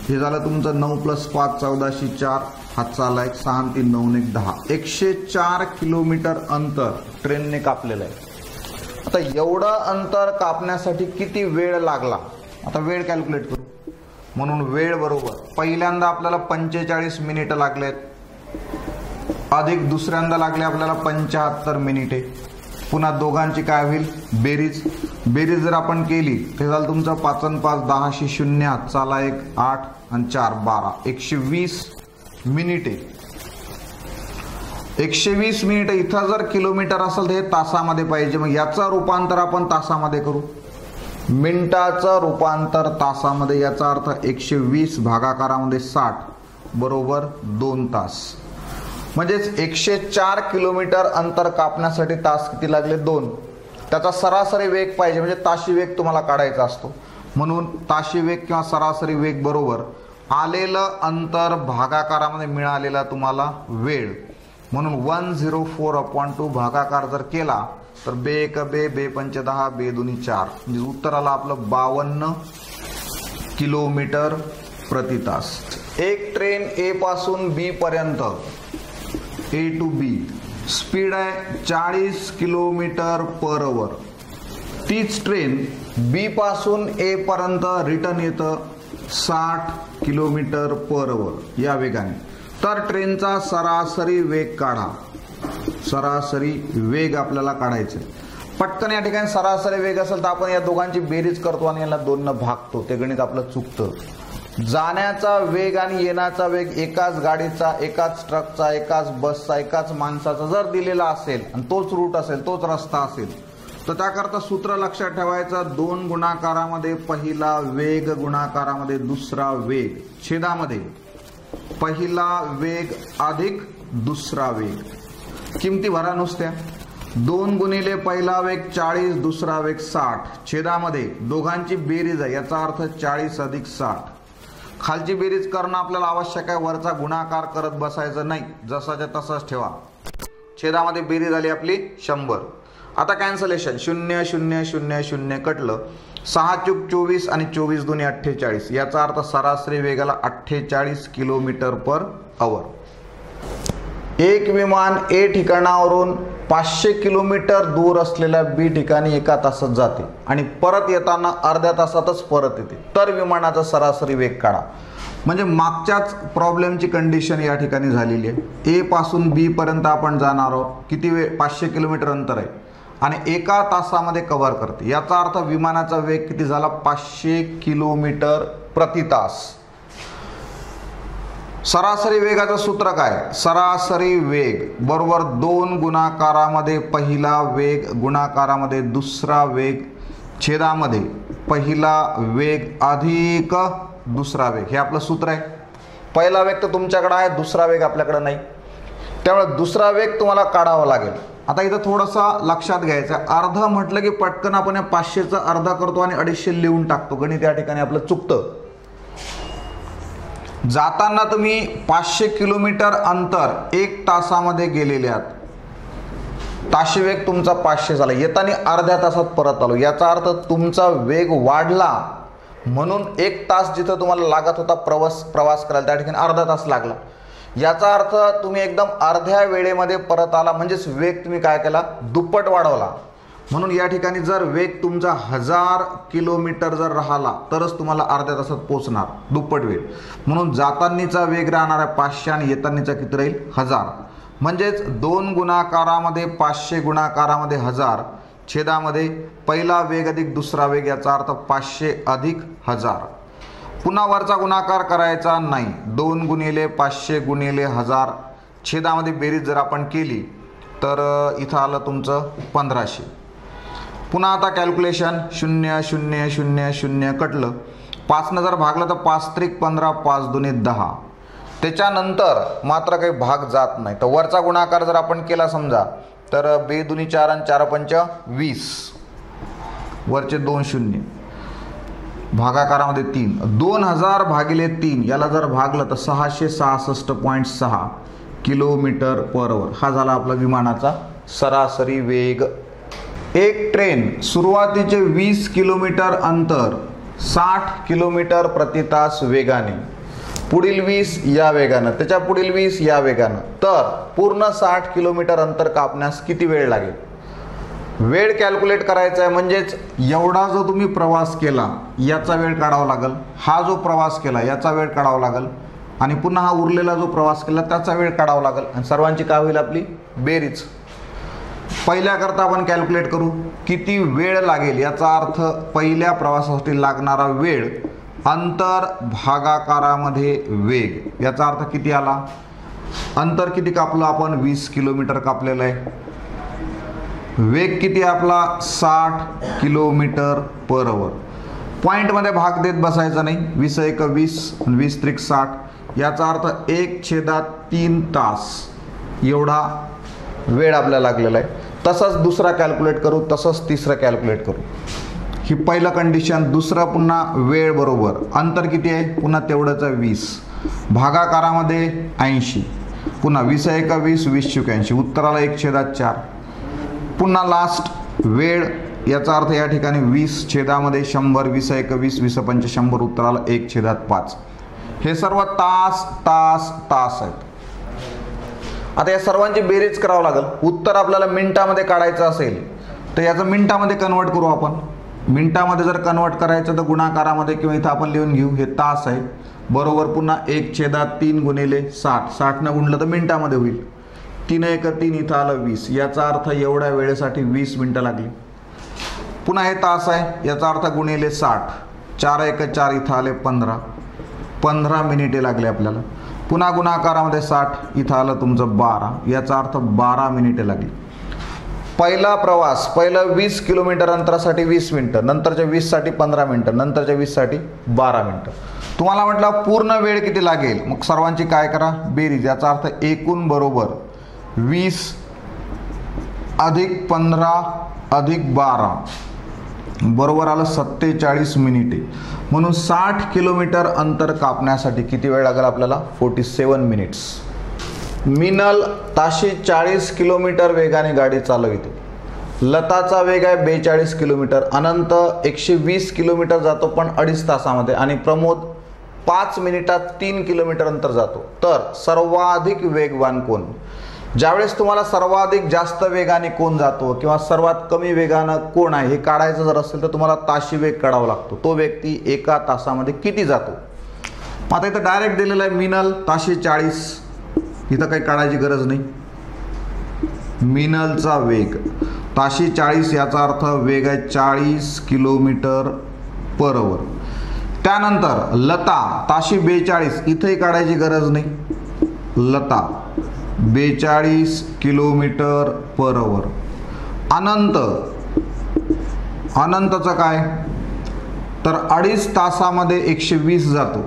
हे झालं तुमचं 9 + 5 14, 4 हातचा आला 1, 6 3 9 1 10. 104 किलोमीटर अंतर ट्रेनने कापलेलं आहे. आता एवढं अंतर कापण्यासाठी किती वेळ लागला, आता वेळ कॅल्क्युलेट करू. म्हणून वेळ बरोबर, पहिल्यांदा आपल्याला 45 मिनिटं लागलेत, अधिक दुसऱ्यांदा लागले आपल्याला 75 मिनिटे. पुन्हा दोघांची काय होईल, बेरीज. बेरीज जर आपण केली तर झालं तुमचं 5 आणि 5 10, 0 हातचा आला 1 8 आणि 4 12, 120 मिनिटे 120 मिनिट इथं जर किलोमीटर असेल तर हे तासामध्ये पाहिजे, मग याचं रूपांतर आपण तासामध्ये करू. मिनिटाचं रूपांतर तासामध्ये, याचा अर्थ 120 भागाकारामध्ये 60 बरोबर 2 तास. म्हणजेच 104 किलोमीटर अंतर कापण्यासाठी तास किती लागले? 2. त्याचा सरासरी वेग पाहिजे, म्हणजे ताशी वेग तुम्हाला काढायचा असतो. म्हणून ताशी वेग किंवा सरासरी वेग बरोबर आलेलं अंतर भागाकारामध्ये मिळालेला तुम्हाला वेळ. म्हणून 104/2 भागाकार जर केला तर 2 1 2 2 5 10 2 2 4 म्हणजे उत्तर आलं आपलं 52 किलोमीटर प्रति तास. एक ट्रेन ए पासून बी पर्यंत, ए टू बी, स्पीड आहे 40 किलोमीटर पर आवर. तीच ट्रेन बी पासून ए पर्यंत रिटर्न येतं 60 किलोमीटर पर आवर या वेगाने. तर ट्रेनचा सरासरी वेग काढा. सरासरी वेग आपल्याला काढायचे. पटकन या ठिकाणी सरासरी वेग असेल तर आपण या दोघांची बेरीज करतो आणि याला 2 न भागतो. ते गणित आपलं चुकतं. जाण्याचा वेग आणि येण्याचा वेग एकाच गाडीचा, एकाच ट्रकचा, एकाच बसचा, एकाच माणसाचा जर दिलेला असेल आणि तोच रूट असेल, तोच रस्ता असेल, तर त्याकरता सूत्र लक्षात ठेवायचं. 2 गुणाकारामध्ये पहिला वेग गुणाकारामध्ये दुसरा वेग, छेदामध्ये पहिला वेग अधिक दुसरा वेग. किमती भरा नुसत्या. 2 गुणिले पहिला वेग 40, दुसरा वेग 60, छेदामध्ये दोघांची बेरीज आहे, याचा अर्थ 40 अधिक 60. खालची बेरीज करणं आपल्याला आवश्यक आहे, वरचा गुणाकार करत बसायचं नाही, जसाच्या तसाच ठेवा. छेदामध्ये बेरीज झाली आपली 100. आता कॅन्सलेशन, 0 0 0 0 कटलं. 6 चूक 24 आणि 24 दुनी 48, याचा अर्थ सरासरी वेगाला 48 किलोमीटर पर आवर. एक विमान ए ठिकाणावरून 500 किलोमीटर दूर असलेल्या बी ठिकाणी एका तासात जाते आणि परत येताना अर्ध्या तासातच परत येते, तर विमानाचा सरासरी वेग काढा. म्हणजे मागच्याच प्रॉब्लेमची कंडिशन या ठिकाणी झालेली आहे. ए पासून बी पर्यंत आपण जाणार आहोत. किती वेळ? 500 किलोमीटर अंतर आहे आणि एका तासामध्ये कव्हर करते. याचा अर्थ विमानाचा वेग किती झाला? 500 किलोमीटर प्रति तास. सरासरी वेगाचं सूत्र काय? सरासरी वेग बरोबर 2 गुणाकारामध्ये पहिला वेग गुणाकारामध्ये दुसरा वेग, छेदामध्ये पहिला वेग अधिक दुसरा वेग. हे आपलं सूत्र आहे. पहिला वेग तर तुमच्याकडे आहे, दुसरा वेग आपल्याकडे नाही, त्यामुळे दुसरा वेग तुम्हाला काढावा लागेल. आता इथं थोडासा लक्षात घ्यायचं आहे. अर्ध म्हटलं की पटकन आपण या 500चा अर्धा करतो आणि 250 लिहून टाकतो. गणित या ठिकाणी आपलं चुकतं. जाताना तुम्ही 500 किलोमीटर अंतर 1 तासामध्ये गेलेले आहात. ताशी वेग तुमचा 500 झाला. येताना अर्ध्या तासात परत आलो. याचा अर्थ तुमचा वेग वाढला, म्हणून 1 तास जिथं तुम्हाला लागत होता प्रवास करायला, त्या ठिकाणी अर्धा तास लागला. याचा अर्थ तुम्ही एकदम अर्ध्या वेळेमध्ये परत आला, म्हणजेच वेग तुम्ही काय केला? दुप्पट वाढवला. म्हणून या ठिकाणी जर वेग तुमचा 1000 किलोमीटर जर राहिला तरच तुम्हाला अर्ध्या तासात पोहोचणार, दुप्पट वेळ. म्हणून जातानीचा वेग राहणार आहे 500 आणि येतानीचा किती राहील? 1000. म्हणजेच 2 गुणाकारामध्ये 500 गुणाकारामध्ये 1000, छेदामध्ये पहिला वेग अधिक दुसरा वेग, याचा अर्थ 500 अधिक 1000. पुन्हा वरचा गुणाकार करायचा नाही. 2 गुणिले 500 गुणिले 1000, छेदामध्ये बेरीज जर आपण केली तर इथं आलं तुमचं 1500. पुन्हा आता कॅल्क्युलेशन, 0 0 0 0 कटलं. 5 जर भागलं तर 5 त्रिक 15, 5 दुनी 10. त्याच्यानंतर मात्र काही भाग जात नाही. तर वरचा गुणाकार जर आपण केला समजा तर 2 दुनी 4 आणि 4 पंच 20, वरचे 2 शून्य, भागाकारामध्ये 3. 2000 भागिले 3 याला जर भागलं तर 666.6 किलोमीटर पर आवर. हा झाला आपला विमानाचा सरासरी वेग. एक ट्रेन सुरुवातीचे 20 किलोमीटर अंतर 60 किलोमीटर प्रति तास वेगाने, पुढील 20 या वेगानं, त्याच्या पुढील 20 या वेगानं, तर पूर्ण 60 किलोमीटर अंतर कापण्यास किती वेळ लागेल? वेळ कॅल्क्युलेट करायचा आहे. म्हणजेच एवढा जो तुम्ही प्रवास केला याचा वेळ काढावा लागेल, हा जो प्रवास केला याचा वेळ काढावा लागेल, आणि पुन्हा हा उरलेला जो प्रवास केला त्याचा वेळ काढावा लागेल, आणि सर्वांची काय होईल? आपली बेरीज. पहिल्याकरता आपण कॅल्क्युलेट करू किती वेळ लागेल. याचा अर्थ पहिल्या प्रवासासाठी लागणारा वेळ अंतर भागाकारामध्ये वेग, याचा अर्थ किती आला? अंतर किती कापलं आपण? 20 किलोमीटर कापलेलं आहे. वेग किती आहे आपला? 60 किलोमीटर पर आवर. पॉईंटमध्ये भाग देत बसायचा नाही. 20 × 20 आणि 20 × 60 याचा अर्थ 1/3 तास एवढा वेळ आपल्याला लागलेला आहे. तसंच दुसरा कॅल्क्युलेट करू, तसंच तिसरं कॅल्क्युलेट करू. ही पहिलं कंडिशन. दुसरं पुन्हा वेळ बरोबर अंतर किती आहे? पुन्हा तेवढंच आहे 20. भागाकारामध्ये 80. पुन्हा 20 × 20 20 × 80 उत्तराला 1/4. पुन्हा लास्ट वेळ याचा अर्थ या ठिकाणी 20/100 20 × 20 20 × 5 100 उत्तराला 1/5. हे सर्व तास तास तास आहेत. आता या सर्वांची बेरीज करावं लागेल. उत्तर आपल्याला मिनिटामध्ये काढायचं असेल तर याचं मिनिटामध्ये कन्वर्ट करू आपण. मिनिटामध्ये जर कन्वर्ट करायचं तर गुणाकारामध्ये किंवा इथं आपण लिहून घेऊ. हे तास आहे बरोबर. पुन्हा 1/3 × 60 60 न गुणलं तर मिनिटामध्ये होईल. 3 × 1 3 इथं आलं 20. याचा अर्थ एवढ्या वेळेसाठी 20 मिनिटं लागली. पुन्हा हे तास आहे याचा अर्थ गुणिले 60 4 × 1 4 इथं आले 15 मिनिटे लागले आपल्याला. पुन्हा गुणाकारामध्ये 60 इथं आलं तुमचं 12. याचा अर्थ 12 मिनिटे लागली. पहिला प्रवास पहिलं 20 किलोमीटर अंतरासाठी 20 मिनिटं, नंतरच्या 20 साठी 15 मिनिटं, नंतरच्या 20 साठी 12 मिनिटं. तुम्हाला म्हटलं पूर्ण वेळ किती लागेल? मग सर्वांची काय करा? बेरीज. याचा अर्थ एकूण बरोबर 20 + 15 + 12 बरोबर आलं 47 मिनिटे. म्हणून 60 किलोमीटर अंतर कापण्यासाठी किती वेळ लागेल आपल्याला? 47 मिनिट्स. मिनल ताशी 40 किलोमीटर वेगाने गाडी चालविते. लताचा वेग आहे 42 किलोमीटर. अनंत 120 किलोमीटर जातो पण 2.5 तासामध्ये. आणि प्रमोद 5 मिनिटात 3 किलोमीटर अंतर जातो. तर सर्वाधिक वेगवान कोण? ज्यावेळेस तुम्हाला सर्वाधिक जास्त वेगाने कोण जातो किंवा सर्वात कमी वेगानं कोण आहे हे काढायचं जर असेल तर तुम्हाला ताशी वेग काढावा लागतो. तो व्यक्ती एका तासामध्ये किती जातो? आता इथं डायरेक्ट दिलेलं आहे मिनल ताशी 40. इथं काही काढायची गरज नाही. मिनलचा वेग ताशी 40 याचा अर्थ वेग आहे 40 किलोमीटर पर आवर. त्यानंतर लता ताशी 42 इथंही काढायची गरज नाही. Lata 42 kilometre per hour. अनंतचं काय? तर 2.5 तासामध्ये 120 जातो.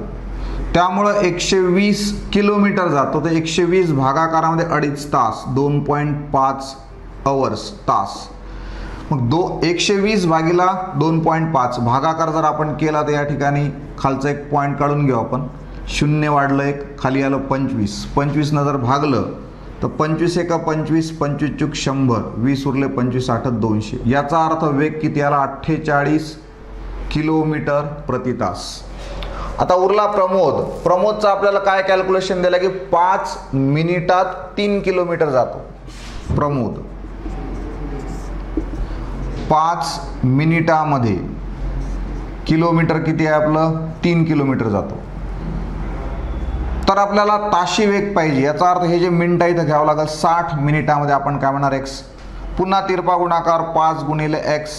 त्यामुळं 120 किलोमीटर जातो. तर 120 भागाकारामध्ये 2.5 तास 2.5 आवर्स तास. मग 120 भागिला 2.5 भागाकार जर आपण केला तर या ठिकाणी खालचा एक पॉईंट काढून घेऊ आपण. 0 वाढलं 1 खाली आलं 25. 25 न जर भागलं तर 25 × 25 25 × 100 20 उरले 25 8 200. याचा अर्थ वेग किती आला? 48 किलोमीटर प्रति तास. आता उरला प्रमोद. प्रमोदचं आपल्याला काय कॅल्क्युलेशन दिलं की 5 मिनिटात 3 किलोमीटर जातो. प्रमोद 5 मिनिटामध्ये किलोमीटर किती आहे आपलं? 3 किलोमीटर जातो. तर आपल्याला ताशी वेग पाहिजे. याचा अर्थ हे जे मिनिटं इथं घ्यावं लागेल 60 मिनिटामध्ये आपण काय म्हणणार? x. पुन्हा तिरपा गुणाकार 5 × x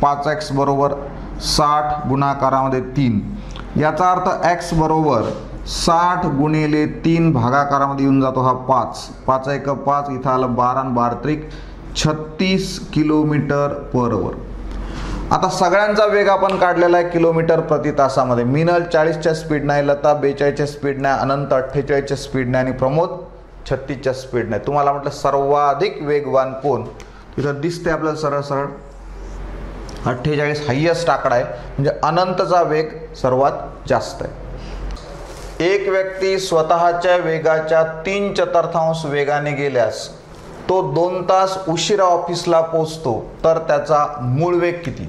5x बरोबर 60 गुणाकारामध्ये 3. याचा अर्थ x बरोबर 60 × 3 भागाकारामध्ये येऊन जातो हा 5. 5 × 1 5 इथं आलं 12 आणि 12 त्रिक 36 किलोमीटर पर आवर. आता सगळ्यांचा वेग आपण काढलेला आहे किलोमीटर प्रति तासामध्ये. मिनल 40च्या स्पीडने आहे, लता 42च्या स्पीडने आहे, अनंत 48च्या स्पीडने आणि प्रमोद 36च्या स्पीडने. तुम्हाला म्हटलं सर्वाधिक वेगवान कोण? तिथं दिसते आपल्याला सरळ सरळ 48 हायेस्ट आकडा आहे. म्हणजे अनंतचा वेग सर्वात जास्त आहे. एक व्यक्ती स्वतःच्या वेगाच्या 3/4 वेगाने गेल्यास तो 2 तास उशिरा ऑफिसला पोहोचतो तर त्याचा मूळ वेग किती?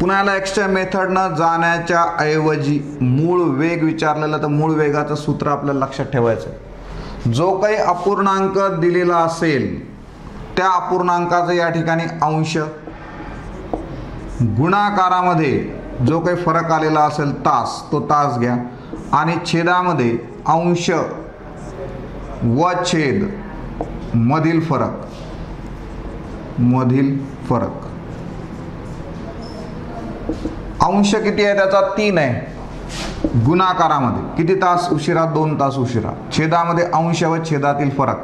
पुन्हा याला एक्स्ट्रा मेथडनं जाण्याच्या ऐवजी मूळ वेग विचारलेला तर मूळ वेगाचं सूत्र आपल्याला लक्षात ठेवायचं आहे. जो काही अपूर्णांक दिलेला असेल त्या अपूर्णांकाचं या ठिकाणी अंश, गुणाकारामध्ये जो काही फरक आलेला असेल तास तो तास घ्या आणि छेदामध्ये अंश व छेद मधील फरक. अंश किती आहे त्याचा? 3 आहे. गुणाकारामध्ये किती तास उशिरा? 2 तास उशिरा. छेदामध्ये अंश व छेदातील फरक,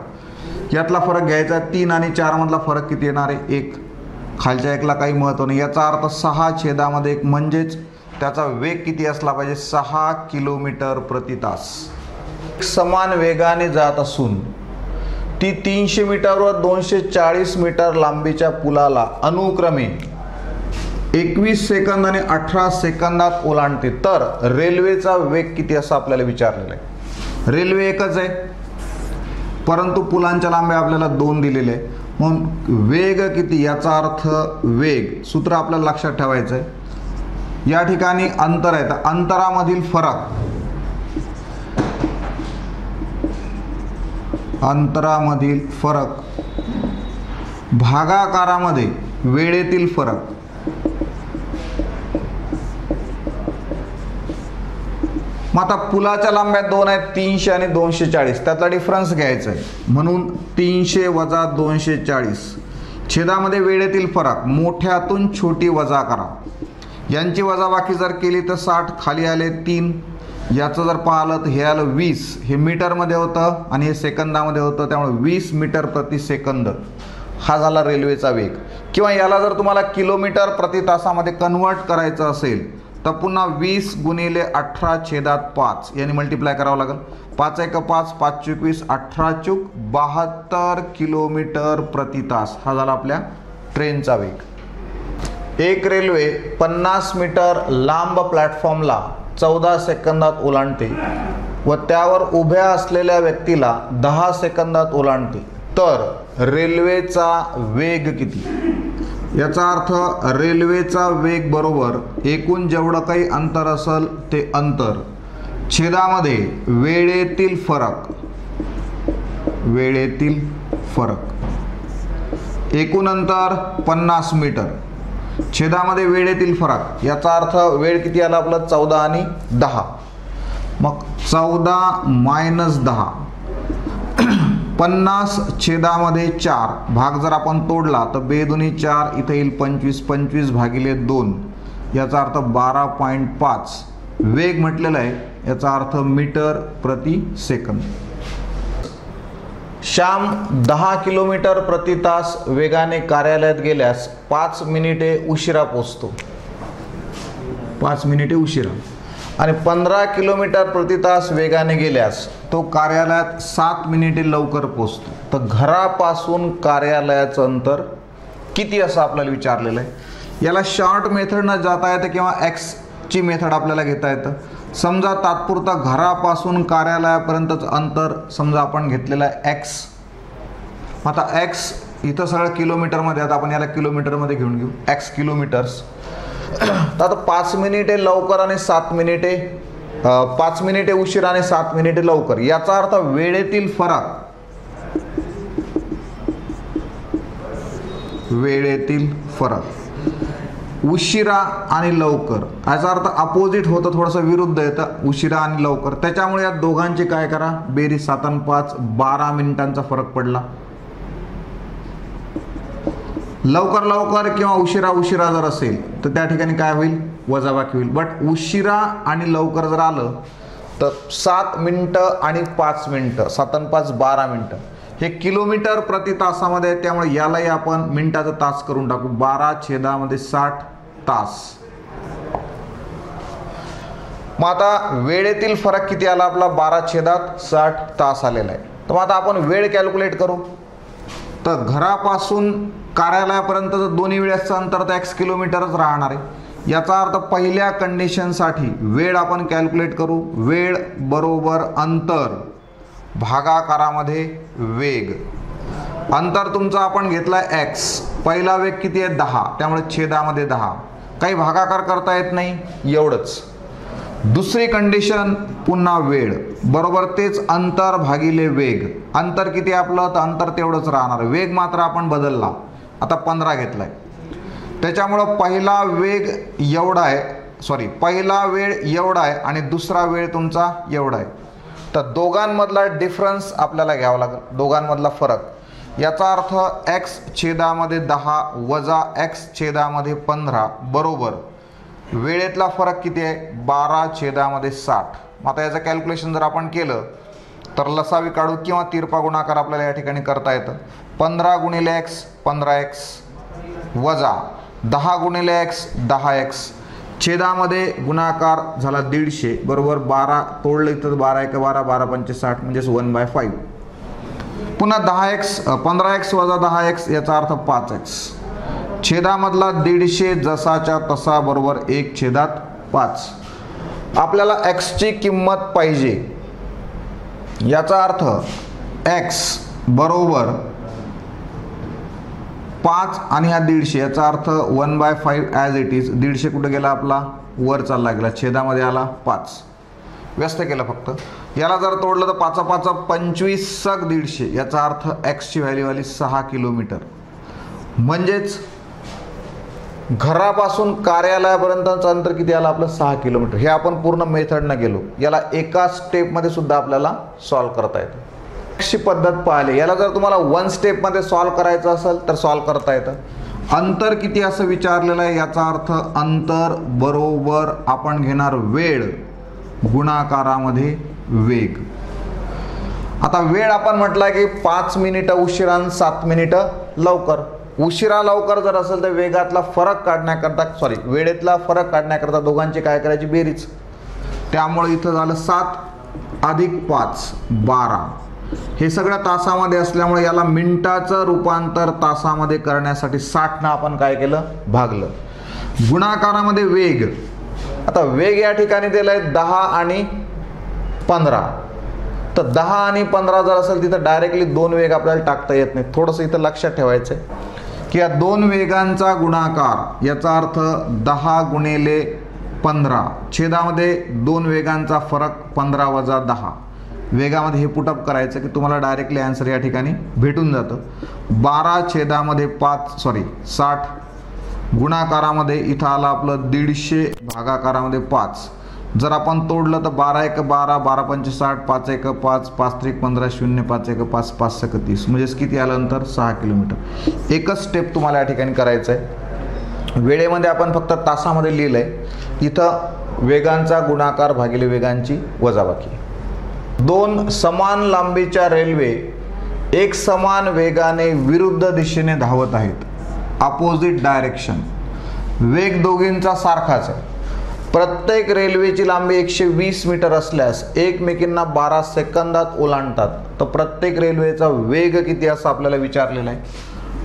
यातला फरक घ्यायचा. 3 आणि 4 मधला फरक किती येणार आहे? 1. खालच्या 1ला काही महत्त्व नाही. याचा अर्थ 6 छेदामध्ये 1 म्हणजेच त्याचा वेग किती असला पाहिजे? 6 किलोमीटर प्रति तास. समान वेगाने जात असून ती 300 मीटर व 240 मीटर लांबीच्या पुलाला अनुक्रमे 21 सेकंद आणि 18 सेकंदात ओलांडते तर रेल्वेचा वेग किती असं आपल्याला विचारलेलं आहे. रेल्वे एकच आहे परंतु पुलांच्या लांब्या आपल्याला 2 दिलेले आहे. म्हणून वेग किती? याचा अर्थ वेग सूत्र आपल्याला लक्षात ठेवायचं आहे. या ठिकाणी अंतर आहे तर अंतरामधील फरक, अंतरामधील फरक भागाकारामध्ये वेळेतील फरक. मग आता पुलाच्या लांब्या 2 आहेत, 300 आणि 240, त्यातला डिफरन्स घ्यायचा आहे. म्हणून 300 वजा 240. छेदामध्ये वेळेतील फरक, मोठ्यातून छोटी वजा करा. यांची वजाबाकी जर केली तर 60, खाली आले 3. याचं जर पाहिलं तर हे आलं 20. हे मीटरमध्ये होतं आणि हे सेकंदामध्ये होतं, त्यामुळे 20 मीटर प्रति सेकंद हा झाला रेल्वेचा वेग. किंवा याला जर तुम्हाला किलोमीटर प्रति तासामध्ये कन्वर्ट करायचं असेल तर पुन्हा 20 गुणिले 18 छेदात 5 याने मल्टिप्लाय करावं लागेल. 5 1 5, 5 चूक 20, 18 चूक 72 किलोमीटर प्रति तास हा झाला आपल्या ट्रेनचा वेग. एक रेल्वे 50 मीटर लांब प्लॅटफॉर्मला 14 सेकंदात ओलांडते व त्यावर उभ्या असलेल्या व्यक्तीला 10 सेकंदात ओलांडते तर रेल्वेचा वेग किती? याचा अर्थ रेल्वेचा वेग बरोबर एकूण जेवढं काही अंतर असेल ते अंतर छेदामध्ये वेळेतील फरक, वेळेतील फरक. एकूण अंतर 50 मीटर, छेदामध्ये वेळेतील फरक. याचा अर्थ वेळ किती आला आपला? 14 आणि 10. मग 14 मायनस 10. 50 छेदामध्ये 4 भाग जर आपण तोडला तर 2 दुनी 4 इथे येईल 25. 25 भागिले 2 याचा अर्थ 12.5 वेग म्हटलेला आहे. याचा अर्थ मीटर प्रति सेकंद. श्याम 10 किलोमीटर प्रति तास वेगाने कार्यालयात गेल्यास 5 मिनिटे उशिरा पोहोचतो. 5 मिनिटे उशिरा. आणि 15 किलोमीटर प्रति तास वेगाने गेल्यास तो कार्यालयात 7 मिनिटे लवकर पोहोचतो. तर घरापासून कार्यालयाचं अंतर किती असं आपल्याला विचारलेलं आहे. याला शॉर्ट मेथडनं जाता येतं किंवा एक्सची मेथड आपल्याला घेता येतं. समजा तात्पुरता घरापासून कार्यालयापर्यंतचं अंतर समजा आपण घेतलेलं आहे एक्स. आता एक्स इथं सगळं किलोमीटरमध्ये, आता आपण याला किलोमीटरमध्ये घेऊन घेऊ. X kilometres. तर आता 5 मिनिटे लवकर आणि 7 मिनिटे 5 मिनिटे उशीर आणि 7 मिनिटे लवकर. याचा अर्थ वेळेतील फरक, वेळेतील फरक उशिरा आणि लवकर. याचा अर्थ अपोजिट होतं, थोडंसं विरुद्ध येतं उशिरा आणि लवकर. त्याच्यामुळे या दोघांची काय करा बेरीज. 7 आणि 5 12 मिनिटांचा फरक पडला. लवकर लवकर किंवा उशिरा उशिरा जर असेल तर त्या ठिकाणी काय होईल? वजाबाकी होईल. बट उशिरा आणि लवकर जर आलं तर 7 मिनिटं आणि 5 मिनिटं, 7 आणि 5 12 मिनिटं हे किलोमीटर प्रति तासामध्ये आहे. त्यामुळे यालाही आपण मिनिटाचा तास करून टाकू. 12 छेदामध्ये 60 तास. मग आता वेळेतील फरक किती आला आपला? 12 छेदात 60 तास आलेला आहे. तर मग आता आपण वेळ कॅल्क्युलेट करू. तर घरापासून कार्यालयापर्यंतचं दोन्ही वेळेचं अंतर तर x किलोमीटरच राहणार आहे. याचा अर्थ पहिल्या कंडिशनसाठी वेळ आपण कॅल्क्युलेट करू. वेळ बरोबर अंतर भागाकारामध्ये वेग. अंतर तुमचं आपण घेतलाय x. पहिला वेग किती आहे? 10. त्यामुळे छेदामध्ये 10. काही भागाकार करता येत नाही, एवढंच. दुसरी कंडिशन पुन्हा वेळ बरोबर तेच अंतर भागिले वेग. अंतर किती आपलं? तर अंतर तेवढंच राहणार. वेग मात्र आपण बदलला, आता 15 घेतलाय. त्याच्यामुळं पहिला वेग एवढा आहे, पहिला वेळ एवढा आहे आणि दुसरा वेळ तुमचा एवढा आहे. तर दोघांमधला डिफरन्स आपल्याला घ्यावा लागेल, दोघांमधला फरक. याचा अर्थ x छेदामध्ये 10 वजा x छेदामध्ये 15 बरोबर वेळेतला फरक किती आहे 12/60. आता याचं कॅल्क्युलेशन जर आपण केलं तर लसावी काढू किंवा तिरपा गुणाकार आपल्याला या ठिकाणी करता येतं. 15 × x 15x वजा 10 × x 10x छेदामध्ये गुणाकार झाला 150 बरोबर 12 तोडलं तर 12 × 12 12 × 5 = 60 म्हणजेच 1/5. पुन्हा 10x 15x वजा 10x याचा अर्थ 5x छेदामधला 150 जसाच्या तसा बरोबर 1/5. आपल्याला x ची किंमत पाहिजे याचा अर्थ x बरोबर 5 आणि हा 150 याचा अर्थ 1/5 ॲज इट इज. 150 कुठे गेला आपला वर चालला गेला छेदामध्ये आला 5 व्यस्त केलं फक्त. याला जर तोडलं तर 5 5 25 सग 150 याचा अर्थ x ची व्हॅल्यू आली 6 किलोमीटर. म्हणजेच घरापासून कार्यालयापर्यंतचं अंतर किती आलं आपलं 6 किलोमीटर. हे आपण पूर्ण मेथडनं गेलो. याला एका स्टेपमध्ये सुद्धा आपल्याला सॉल्व्ह करता येतं. ची पद्धत पाहिली याला जर तुम्हाला 1 स्टेपमध्ये सॉल्व्ह करायचं असेल तर सॉल्व्ह करता येतं. अंतर किती असं विचारलेलं आहे याचा अर्थ अंतर बरोबर आपण घेणार वेळ गुणाकारामध्ये वेग. आता वेळ आपण म्हटलं की 5 मिनिटं उशिरा 7 मिनिटं लवकर. उशिरा लवकर जर असेल तर वेगातला फरक काढण्याकरता वेळेतला फरक काढण्याकरता दोघांची काय करायची बेरीज. त्यामुळे इथं झालं 7 अधिक 5 12. हे सगळं तासामध्ये असल्यामुळे याला मिनिटाचं रूपांतर तासामध्ये करण्यासाठी 60 आपण काय केलं भागलं. गुणाकारामध्ये वेग. आता वेग या ठिकाणी दिलाय 10 आणि 15. तर 10 आणि 15 जर असेल तिथं डायरेक्टली 2 वेग आपल्याला टाकता येत नाही. थोडंसं इथं लक्षात ठेवायचं आहे की या 2 वेगांचा गुणाकार याचा अर्थ 10 × 15 छेदामध्ये 2 वेगांचा फरक 15 वजा 10. वेगामध्ये हे पुटअप करायचं की तुम्हाला डायरेक्टली आन्सर या ठिकाणी भेटून जातं. 12/60 गुणाकारामध्ये इथं आलं आपलं 150 भागाकारामध्ये 5. जर आपण तोडलं तर 12 × 12 12 × 5 = 60 5 × 5 5 × 15 0 5 × 5 5 × 30 म्हणजेच किती आलं अंतर 6 किलोमीटर. एकच स्टेप तुम्हाला या ठिकाणी करायचं आहे. वेळेमध्ये आपण फक्त तासामध्ये लिहिलं आहे. इथं वेगांचा गुणाकार भागिले वेगांची वजाबाकी. 2 समान लांबीच्या रेल्वे एक समान वेगाने विरुद्ध दिशेने धावत आहेत. Opposite direction. वेग दोघींचा सारखाच आहे. प्रत्येक रेल्वेची लांबी 120 मीटर असल्यास एकमेकींना 12 सेकंदात ओलांडतात. तर प्रत्येक रेल्वेचा वेग किती असं आपल्याला विचारलेलं आहे.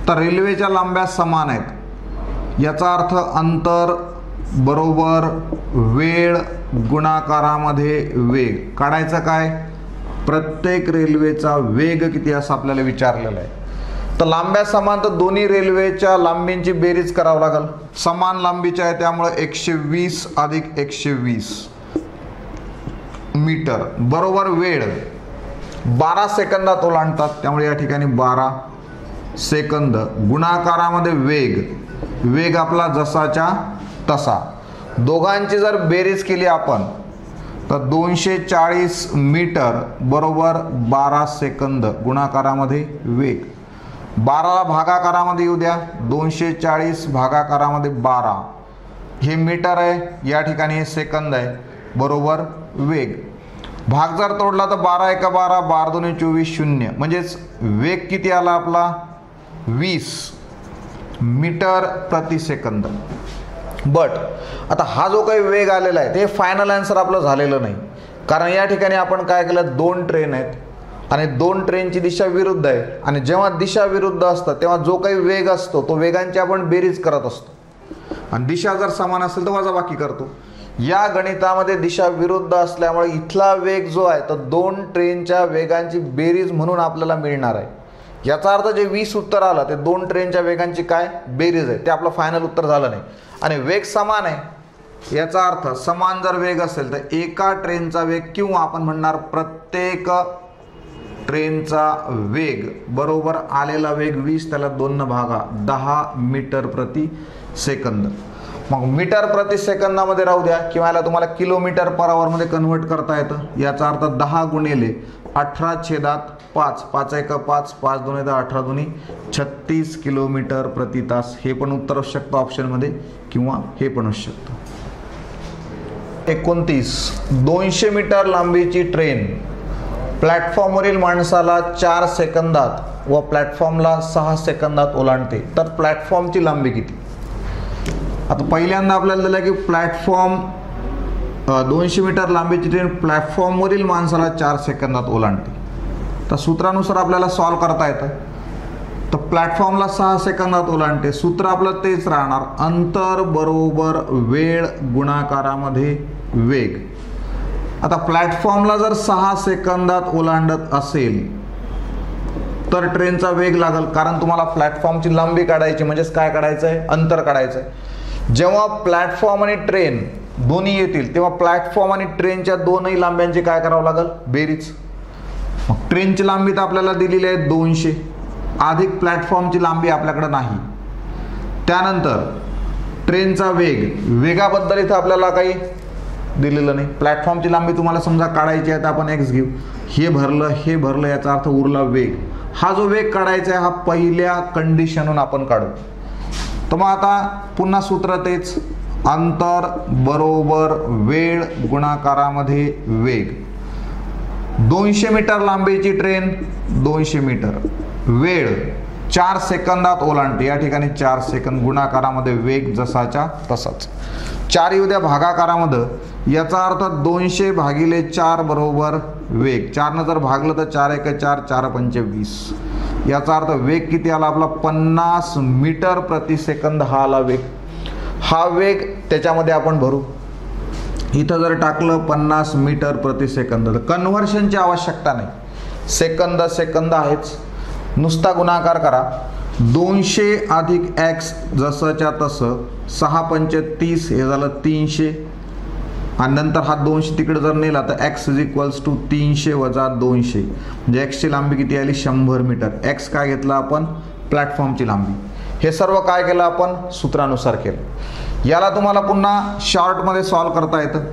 तर रेल्वेच्या लांब्या समान आहेत याचा अर्थ अंतर बरोबर वेळ गुणाकारामध्ये वेग. काढायचं काय प्रत्येक रेल्वेचा वेग किती असं आपल्याला विचारलेलं आहे. तर लांब्या समान तर दोन्ही रेल्वेच्या लांबींची बेरीज करावं लागेल. समान लांबीच्या आहे त्यामुळे 120 अधिक 120 मीटर बरोबर वेळ 12 सेकंदात ओलांडतात त्यामुळे या ठिकाणी 12 सेकंद गुणाकारामध्ये वेग आपला जसाच्या तसा. दोघांची जर बेरीज केली आपण तर 240 मीटर बरोबर 12 सेकंद गुणाकारामध्ये वेग. 12ला भागाकारामध्ये येऊ द्या. 240 भागाकारामध्ये 12 हे मीटर आहे या ठिकाणी हे सेकंद आहे बरोबर वेग. भाग जर तोडला तर 12 × 12 12 × 2 = 24 0 म्हणजेच वेग किती आला आपला 20 मीटर प्रति सेकंद. बट आता हा जो काही वेग आलेला आहे ते फायनल आन्सर आपलं झालेलं नाही. कारण या ठिकाणी आपण काय केलं 2 ट्रेन आहेत आणि 2 ट्रेनची दिशा विरुद्ध आहे. आणि जेव्हा दिशा विरुद्ध असतं तेव्हा जो काही वेग असतो तो वेगांची आपण बेरीज करत असतो. आणि दिशा जर समान असेल तर वजाबाकी करतो. या गणितामध्ये दिशा विरुद्ध असल्यामुळे इथला वेग जो आहे तो 2 ट्रेनच्या वेगांची बेरीज म्हणून आपल्याला मिळणार आहे. याचा अर्थ जे 20 उत्तर आलं ते 2 ट्रेनच्या वेगांची काय बेरीज आहे. ते आपलं फायनल उत्तर झालं नाही. आणि वेग समान आहे याचा अर्थ समान जर वेग असेल तर एका ट्रेनचा वेग किंवा आपण म्हणणार प्रत्येक ट्रेनचा वेग बरोबर आलेला वेग 20 त्याला 2 ने भागा 10 मीटर प्रति सेकंद. मग मीटर प्रति सेकंदामध्ये राहू द्या किंवा याला तुम्हाला किलोमीटर पर आवर मध्ये कन्वर्ट करता येतं. याचा अर्थ 10 × 18/5 5 × 1 = 5 5 × 2 = 18 2 36 किलोमीटर प्रति तास. हे पण उत्तर असू शकतं ऑप्शनमध्ये किंवा हे पण असू शकतं. 29 200 मीटर लांबीची ट्रेन प्लॅटफॉर्मवरील माणसाला 4 सेकंदात व प्लॅटफॉर्मला 6 सेकंदात ओलांडते, तर प्लॅटफॉर्मची लांबी किती? आता पहिल्यांदा आपल्याला दिलं की प्लॅटफॉर्म 200 मीटर लांबीची ट्रेन प्लॅटफॉर्मवरील माणसाला 4 सेकंदात ओलांडते. तर सूत्रानुसार आपल्याला सॉल्व करता येतं. तर प्लॅटफॉर्मला 6 सेकंदात ओलांडते, सूत्र आपलं तेच राहणार, अंतर बरोबर वेळ गुणाकारामध्ये वेग. आता प्लॅटफॉर्मला जर 6 सेकंदात ओलांडत असेल तर ट्रेनचा वेग लागेल, कारण तुम्हाला प्लॅटफॉर्मची लांबी काढायची, म्हणजेच काय काढायचं आहे, अंतर काढायचं आहे. जेव्हा प्लॅटफॉर्म आणि ट्रेन दोन्ही येतील तेव्हा प्लॅटफॉर्म आणि ट्रेनच्या दोनही लांब्यांची काय करावं लागेल, बेरीज. मग ट्रेनची लांबी तर आपल्याला दिलेली आहे 200 अधिक प्लॅटफॉर्मची लांबी आपल्याकडे नाही. त्यानंतर ट्रेनचा वेगाबद्दल इथं आपल्याला काही दिलेलं नाही. प्लॅटफॉर्मची लांबी तुम्हाला समजा काढायची आहे तर आपण x घेऊ, हे भरलं याचा अर्थ उरला वेग. हा जो वेग काढायचा आहे हा पहिल्या कंडिशनहून आपण काढू. तर मग आता पुन्हा सूत्र तेच, अंतर बरोबर वेळ गुणाकारामध्ये वेग. 200 मीटर लांबीची ट्रेन 200 मीटर, वेळ 4 सेकंदात ओलांडते, या ठिकाणी 4 सेकंद गुणाकारामध्ये वेग जसाच्या तसाच. 4 येऊ द्या भागाकारामध्ये, याचा अर्थ 200 भागिले 4 बरोबर वेग. 4 जर भागलं तर 4 1 4 4 5 20, याचा अर्थ वेग किती आला आपला, 50 मीटर प्रति सेकंद हा आला वेग. हा वेग त्याच्यामध्ये आपण भरू. इथं जर टाकलं 50 मीटर प्रति सेकंद तर कन्व्हर्शनची आवश्यकता नाही, सेकंद आहेच, नुसता गुणाकार करा. 200 अधिक x जसंच्या तसं 6 5 30 हे झालं 300, आणि नंतर हा 200 तिकडे जर नेला तर x इज इक्वल्स टू 300 वजा 200, म्हणजे x ची लांबी किती आली, 100 मीटर. x काय घेतला आपण, प्लॅटफॉर्मची लांबी. हे सर्व काय केलं आपण, सूत्रानुसार केलं. याला तुम्हाला पुन्हा शॉर्टमध्ये सॉल्व करता येतं.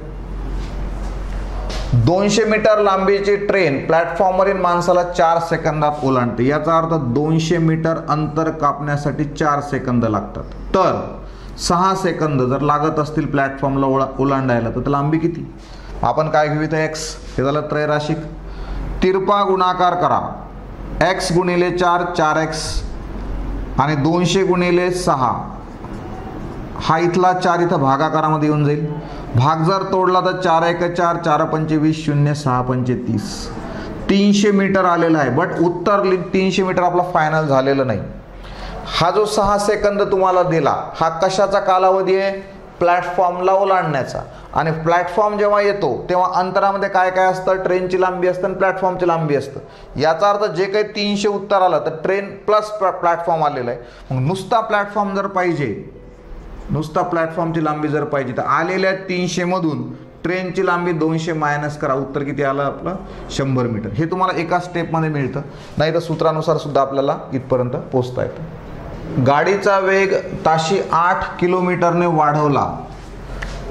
200 मीटर लांबीची ट्रेन प्लॅटफॉर्मवरील माणसाला 4 सेकंदात ओलांडते, याचा अर्थ 200 मीटर अंतर कापण्यासाठी 4 सेकंद लागतात. तर 6 सेकंद जर लागत असतील प्लॅटफॉर्मला ओलांडायला तर लांबी किती? आपण काय घेऊ इथं x, हे झालं त्रैराशिक. तिरपा गुणाकार करा, x गुणिले 4 4x आणि 200 गुणिले 6, हा इथला 4 इथं भागाकारामध्ये येऊन जाईल. भाग जर तोडला तर 4 1 4 4 5 20 0 6 5 30, 300 मीटर आलेला आहे. बट उत्तर 300 मीटर आपला फायनल झालेलं नाही. हा जो 6 सेकंद तुम्हाला दिला हा कशाचा कालावधी आहे, प्लॅटफॉर्मला ओलांडण्याचा. आणि प्लॅटफॉर्म जेव्हा येतो तेव्हा अंतरामध्ये काय काय असतं, ट्रेनची लांबी असतं आणि प्लॅटफॉर्मची लांबी असतं. याचा अर्थ जे काही 300 उत्तर आलं तर ट्रेन प्लस प्लॅटफॉर्म आलेला आहे. मग नुसता प्लॅटफॉर्म जर पाहिजे, नुसता प्लॅटफॉर्मची लांबी जर पाहिजे तर आलेल्या 300 मधून ट्रेनची लांबी 200 मायनस करा, उत्तर किती आलं आपलं, 100 मीटर. हे तुम्हाला एका स्टेपमध्ये मिळतं, नाही तर सूत्रानुसार सुद्धा आपल्याला इथपर्यंत पोहोचता येतं. गाडीचा वेग ताशी 8 किलोमीटरने वाढवला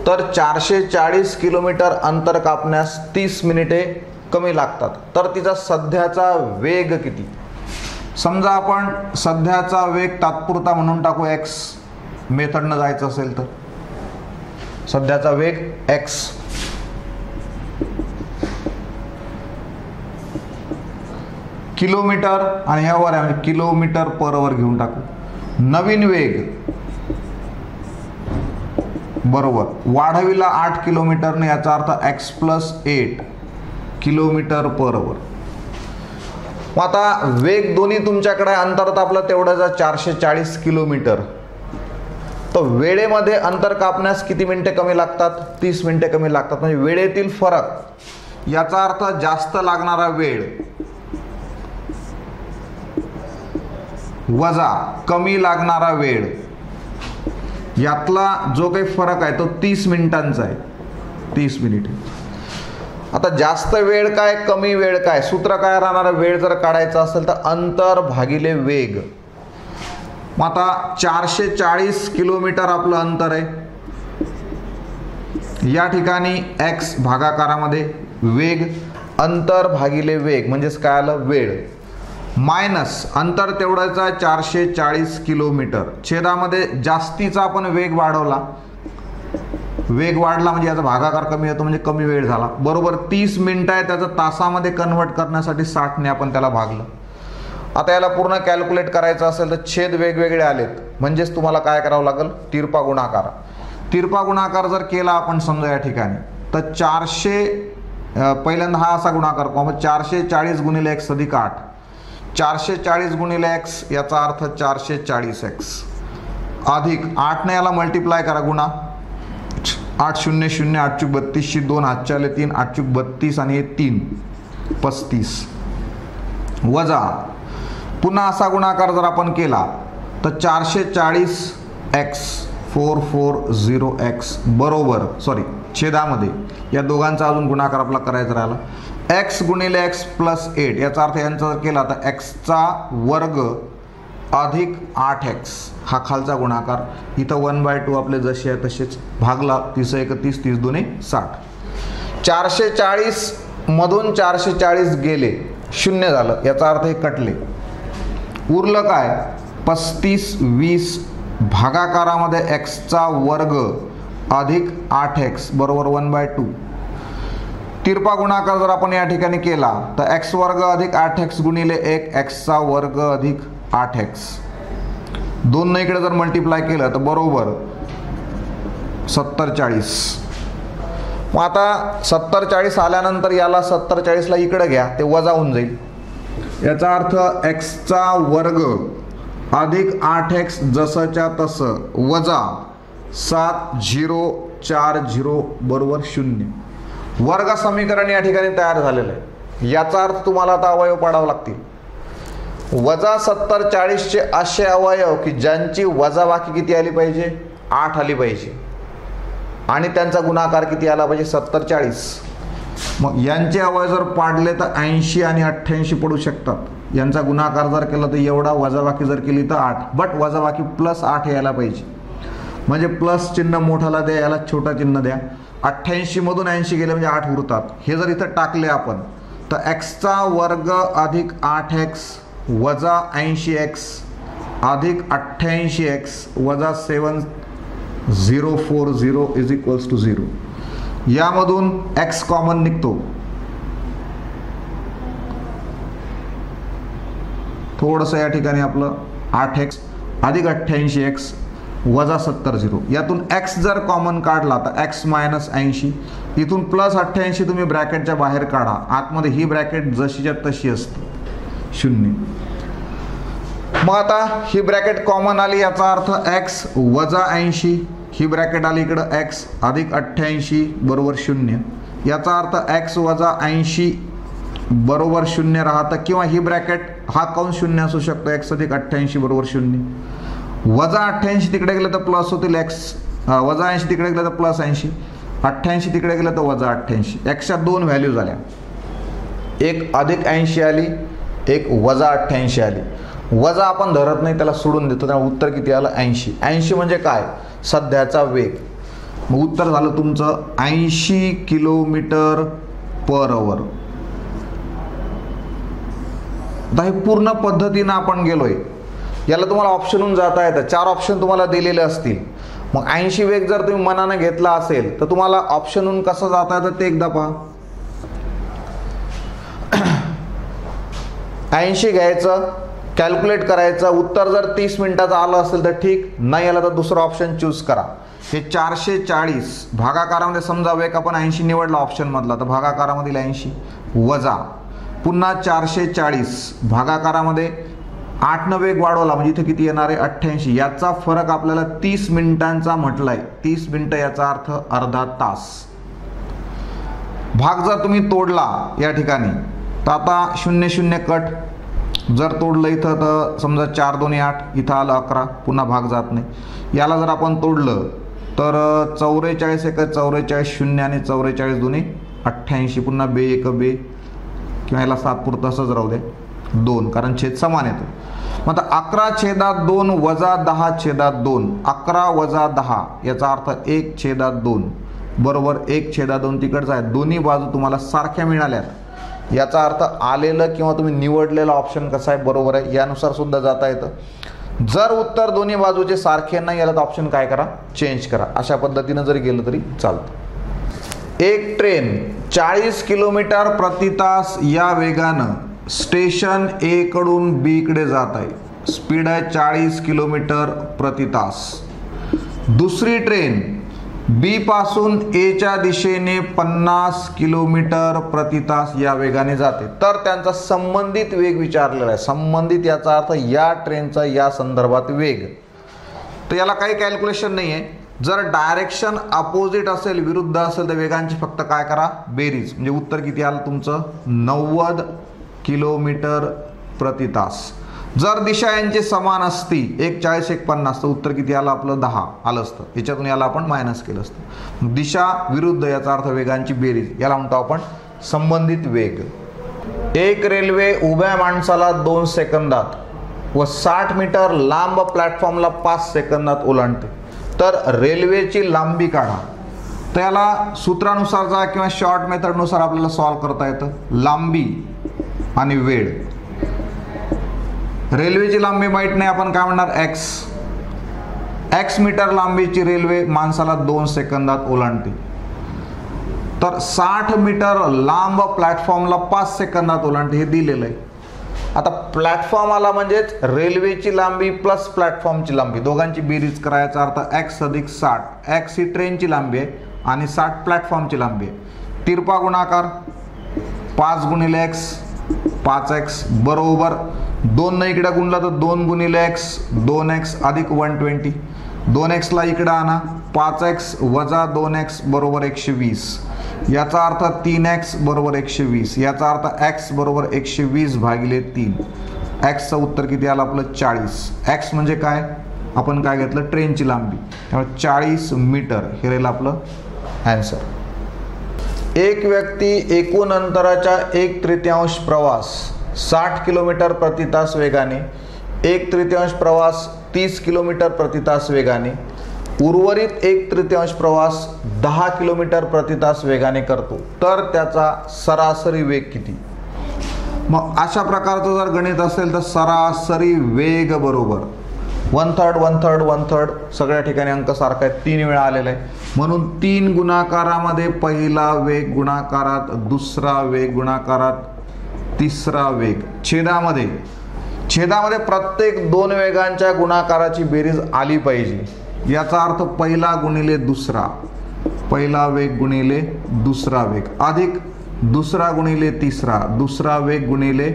तर 440 किलोमीटर अंतर कापण्यास 30 मिनिटे कमी लागतात, तर तिचा सध्याचा वेग किती? समजा आपण सध्याचा वेग तात्पुरता म्हणून टाकू x, मेथडनं जायचं असेल तर सध्याचा वेग x. किलोमीटर आणि ह्यावर आहे किलोमीटर पर आवर घेऊन टाकू. नवीन वेग बरोबर वाढविला 8 किलोमीटरने, याचा अर्थ x + 8 किलोमीटर पर आवर. आता वेग दोन्ही तुमच्याकडे, अंतर तर आपलं तेवढंच 440 किलोमीटर. तर वेळेमध्ये अंतर कापण्यास किती मिनिटे कमी लागतात, 30 मिनिटे कमी लागतात. म्हणजे वेळेतील फरक, याचा अर्थ जास्त लागणारा वेळ वजा कमी लागणारा वेळ, यातला जो काही फरक आहे तो 30 मिनिटांचा आहे, 30 मिनिटे. आता जास्त वेळ काय कमी वेळ काय, सूत्र काय राहणार, वेळ जर काढायचा असेल तर अंतर भागिले वेग. मग आता 440 किलोमीटर आपलं अंतर आहे, या ठिकाणी x भागाकारामध्ये वेग, अंतर भागिले वेग म्हणजेच काय आलं, वेळ, मायनस अंतर तेवढंच आहे 440 किलोमीटर, छेदामध्ये जास्तीचा आपण वेग वाढवला वेग वाढला म्हणजे याचा भागाकार कमी होतो म्हणजे कमी वेळ झाला. बरोबर 30 मिनिटं आहे, त्याचं तासामध्ये कन्वर्ट करण्यासाठी 60ने आपण त्याला भागलं. आता याला पूर्ण कॅल्क्युलेट करायचं असेल तर छेद वेगवेगळे आलेत, म्हणजेच तुम्हाला काय करावं लागेल, तिरपा गुणाकार. तिरपा गुणाकार जर केला आपण समजा या ठिकाणी, तर 400 पहिल्यांदा हा असा गुणाकार करू, 440 गुणिले x अधिक 8. 440 गुणिले x याचा अर्थ 440x अधिक 8ने याला मल्टिप्लाय करा, गुणा 8 0 0 8 चूक 32 2 हातचे आले 3 8 चूक 32 आणि हे 3 35 वजा पुन्हा असा गुणाकार जर आपण केला तर 440x 440x बरोबर छेदामध्ये या दोघांचा अजून गुणाकार आपला करायचा राहिला, x गुणिले x प्लस 8. याचा अर्थ यांचा जर केला तर x वर्ग अधिक 8x हा खालचा गुणाकार. इथं 1/2 आपले जसे आहे तसेच भागला, 30 31 30 2 60. 440 मधून 440 गेले, 0 झालं, याचा अर्थ हे कटले. उरलं काय, 35 20 भागाकारामध्ये x वर्ग अधिक 8x बरोबर 1/2. तिरपा गुणाकार जर आपण या ठिकाणी केला तर x वर्ग अधिक 8x गुणिले 1 x वर्ग अधिक 8x. 2 ने इकडे जर मल्टिप्लाय केलं तर बरोबर 70 40. मग आता 70 40 आल्यानंतर याला 70 40 ला इकडे घ्या, ते वजा होऊन जाईल. याचा अर्थ x वर्ग अधिक 8x जसंच्या तसं वजा 7040 बरोबर 0. वर्ग समीकरण या ठिकाणी तयार झालेलं आहे. याचा अर्थ तुम्हाला आता अवयव पाडावे लागतील. वजा 70 40 चे असे अवयव की ज्यांची वजाबाकी किती आली पाहिजे, 8 आली पाहिजे, आणि त्यांचा गुणाकार किती आला पाहिजे, 70 40. मग यांचे अवयव जर पाडले तर 80 आणि 88 पडू शकतात. यांचा गुणाकार जर केला तर एवढा, वजाबाकी जर केली तर 8, बट वजाबाकी प्लस 8 यायला पाहिजे, म्हणजे प्लस चिन्ह मोठाला द्या, याला छोटा चिन्ह द्या. 88 मधून 80 गेले म्हणजे 8 उरतात. हे जर इथं टाकले आपण तर x वर्ग अधिक 8x वजा 80x अधिक 88x वजा 7040 इज इक्वल्स टू 0. यामधून x कॉमन निघतो, थोडंसं या ठिकाणी आपलं 8x अधिक 88x वजा 70 यातून x जर कॉमन काढला तर x मायनस 80, इथून प्लस 88 तुम्ही ब्रॅकेटच्या बाहेर काढा, आतमध्ये ही ब्रॅकेट जशीच्या तशी असते 0. मग आता ही ब्रॅकेट कॉमन आली, याचा अर्थ x वजा 80, ही ब्रॅकेट आली इकडं x अधिक 88 बरोबर 0. याचा अर्थ x वजा 80 बरोबर 0 राहतं, किंवा ही ब्रॅकेट हा कंस 0 असू शकतो, x अधिक 88 बरोबर 0. वजा 88 तिकडे गेलं तर प्लस होतील x, वजा 80 तिकडे गेलं तर प्लस 80, 88 तिकडे गेलं तर वजा 88. एक्सच्या 2 व्हॅल्यू झाल्या, एक अधिक 80 आली, एक वजा 88 आली. वजा आपण धरत नाही, त्याला सोडून देतो, त्यामुळे उत्तर किती आलं 80. 80 म्हणजे काय, सध्याचा वेग. मग उत्तर झालं तुमचं 80 किलोमीटर पर आवर. आता हे पूर्ण पद्धतीनं आपण गेलोय. याला तुम्हाला ऑप्शनहून जाता येतं, 4 ऑप्शन तुम्हाला दिलेले असतील. मग 80 वेग जर तुम्ही मनाने घेतला असेल तर तुम्हाला ऑप्शनहून कसं जाता येतं ते एकदा पहा. 80 घ्यायचं, कॅल्क्युलेट करायचं, उत्तर जर 30 मिनिटाचं आलं असेल तर ठीक, नाही आलं तर दुसरा ऑप्शन चूज करा. हे 440 भागाकारामध्ये समजा वेग आपण 80 निवडला ऑप्शन मधला, तर भागाकारामधील 80 वजा पुन्हा 440 भागाकारामध्ये 8 न वेग वाढवला म्हणजे इथे किती येणार आहे 88. याचा फरक आपल्याला 30 मिनिटांचा म्हटलाय, 30 मिनिटं याचा अर्थ अर्धा तास. भाग जर तुम्ही तोडला या ठिकाणी तर आता 0 0 कट, जर तोडलं इथं तर समजा 4 2 8, इथं आलं 11, पुन्हा भाग जात नाही. याला जर आपण तोडलं तर 44 1 44 0 आणि 44 2 88, पुन्हा बे 1 बे, किंवा याला 7 पुरतं असंच राहू दे 2, कारण छेद समान येतो. मग आता 11/2 वजा 10/2, 11 वजा 10 याचा अर्थ 1/2 बरोबर 1/2 तिकडचा आहे. दोन्ही बाजू तुम्हाला सारख्या मिळाल्यात, याचा अर्थ आलेलं किंवा तुम्ही निवडलेला ऑप्शन कसा आहे बरोबर आहे, यानुसार सुद्धा जाता येतं. जर उत्तर दोन्ही बाजूचे सारखे नाही आलं तर ऑप्शन काय करा, चेंज करा. अशा पद्धतीनं जरी गेलं तरी चालतं. एक ट्रेन 40 किलोमीटर प्रति तास या वेगानं स्टेशन ए कडून बी कडे जात आहे. स्पीड आहे 40 किलोमीटर प्रति तास. दुसरी ट्रेन बी पासून एच्या दिशेने 50 किलोमीटर प्रति तास या वेगाने जाते. तर त्यांचा संबंधित वेग विचारलेला आहे. संबंधित याचा अर्थ या ट्रेनचा या संदर्भात वेग. तर याला काही कॅल्क्युलेशन नाही आहे. जर डायरेक्शन अपोजिट असेल, विरुद्ध असेल, तर वेगांची फक्त काय करा, बेरीज. म्हणजे उत्तर किती आलं तुमचं, 90 किलोमीटर प्रति तास. जर दिशा यांची समान असती, एक 40 एक 50, तर उत्तर किती आलं आपलं 10 आलं असतं. याच्यातून याला आपण मायनस केलं असतं. दिशा विरुद्ध याचा अर्थ वेगांची बेरीज, याला म्हणतो आपण संबंधित वेग. एक रेल्वे उभ्या माणसाला 2 सेकंदात व 60 मीटर लांब प्लॅटफॉर्मला 5 सेकंदात ओलांडते. तर रेल्वेची लांबी काढा. तर याला सूत्रानुसारचा किंवा शॉर्ट मेथडनुसार आपल्याला सॉल्व्ह करता येतं. लांबी आणि वेळ. रेल्वेची लांबी माहीत नाही, आपण काय म्हणणार, एक्स मीटर लांबीची रेल्वे माणसाला 2 सेकंदात ओलांडते. तर 60 मीटर लांब प्लॅटफॉर्मला 5 सेकंदात ओलांडते हे दिलेलं आहे. आता प्लॅटफॉर्म आला म्हणजेच रेल्वेची लांबी प्लस प्लॅटफॉर्मची लांबी, दोघांची बेरीज करायचा अर्थ एक्स अधिक 60. एक्स ही ट्रेनची लांबी आहे आणि 60 प्लॅटफॉर्मची लांबी आहे. तिरपा गुणाकार 5 गुणिले एक्स 5x बरोबर 2 न इकडे गुणला तर 2 गुणिले x 2x अधिक 120. 2x ला इकडे आणा, 5x वजा 2x बरोबर 120. याचा अर्थ 3x बरोबर 120. याचा अर्थ x बरोबर 120 भागिले 3. x चं उत्तर किती आलं आपलं 40. x म्हणजे काय, आपण काय घेतलं, ट्रेनची लांबी. त्यामुळे 40 मीटर हे राहिलं आपलं आन्सर. एक व्यक्ती एकूण अंतराच्या 1/3 प्रवास 60 किलोमीटर प्रति तास वेगाने, 1/3 प्रवास 30 किलोमीटर प्रति तास वेगाने, उर्वरित 1/3 प्रवास 10 किलोमीटर प्रति तास वेगाने करतो. तर त्याचा सरासरी वेग किती. मग अशा प्रकारचं जर गणित असेल तर सरासरी वेग बरोबर 1/3 1/3 1/3 सगळ्या ठिकाणी अंक सारखा आहे, 3 वेळा आलेला आहे. म्हणून 3 गुणाकारामध्ये पहिला वेग, गुणाकारात दुसरा वेग, गुणाकारात तिसरा वेग, छेदामध्ये प्रत्येक 2 वेगांच्या गुणाकाराची बेरीज आली पाहिजे. याचा अर्थ पहिला गुणिले दुसरा, पहिला वेग गुणिले दुसरा वेग अधिक दुसरा गुणिले तिसरा, दुसरा वेग गुणिले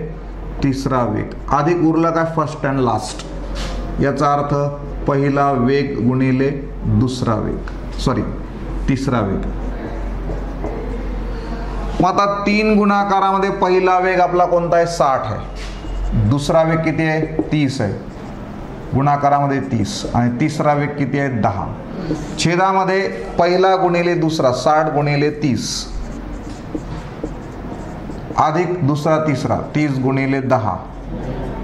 तिसरा वेग अधिक उरला काय फर्स्ट अँड लास्ट. याचा अर्थ पहिला वेग गुणिले दुसरा वेग, तिसरा वेग. मग आता 3 गुणाकारामध्ये पहिला वेग आपला कोणता आहे, 60 आहे. दुसरा वेग किती आहे, 30 आहे, गुणाकारामध्ये 30. आणि तिसरा वेग किती आहे, 10. छेदामध्ये पहिला गुणिले दुसरा 60 गुणिले 30 अधिक दुसरा तिसरा 30 गुणिले 10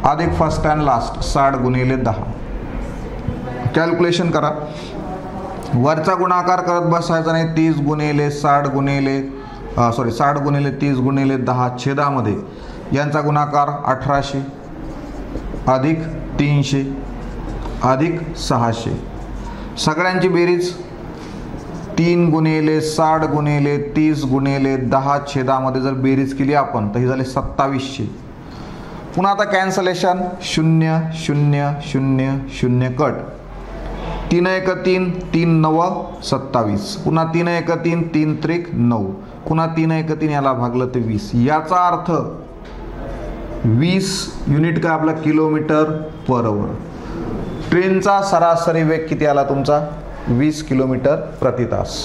अधिक फर्स्ट अँड लास्ट 60 गुणिले 10. कॅल्क्युलेशन करा. वरचा गुणाकार करत बसायचा नाही. 30 गुणिले 60 गुणिले 30 गुणिले 10 छेदामध्ये यांचा गुणाकार 1800 अधिक 300 अधिक 600. सगळ्यांची बेरीज 3 गुणिले 60 गुणिले 30 गुणिले 10 छेदामध्ये जर बेरीज केली आपण तर ही झाली 2700. पुन्हा आता कॅन्सलेशन 0 0 0 0 कट. 3 1 3 3 9 27. पुन्हा 3 1 3 3 त्रिक 9. पुन्हा 3 1 3 याला भागलं ते 20. याचा अर्थ 20 युनिट काय आपला किलोमीटर पर आवर. ट्रेनचा सरासरी वेग किती आला तुमचा 20 किलोमीटर प्रति तास.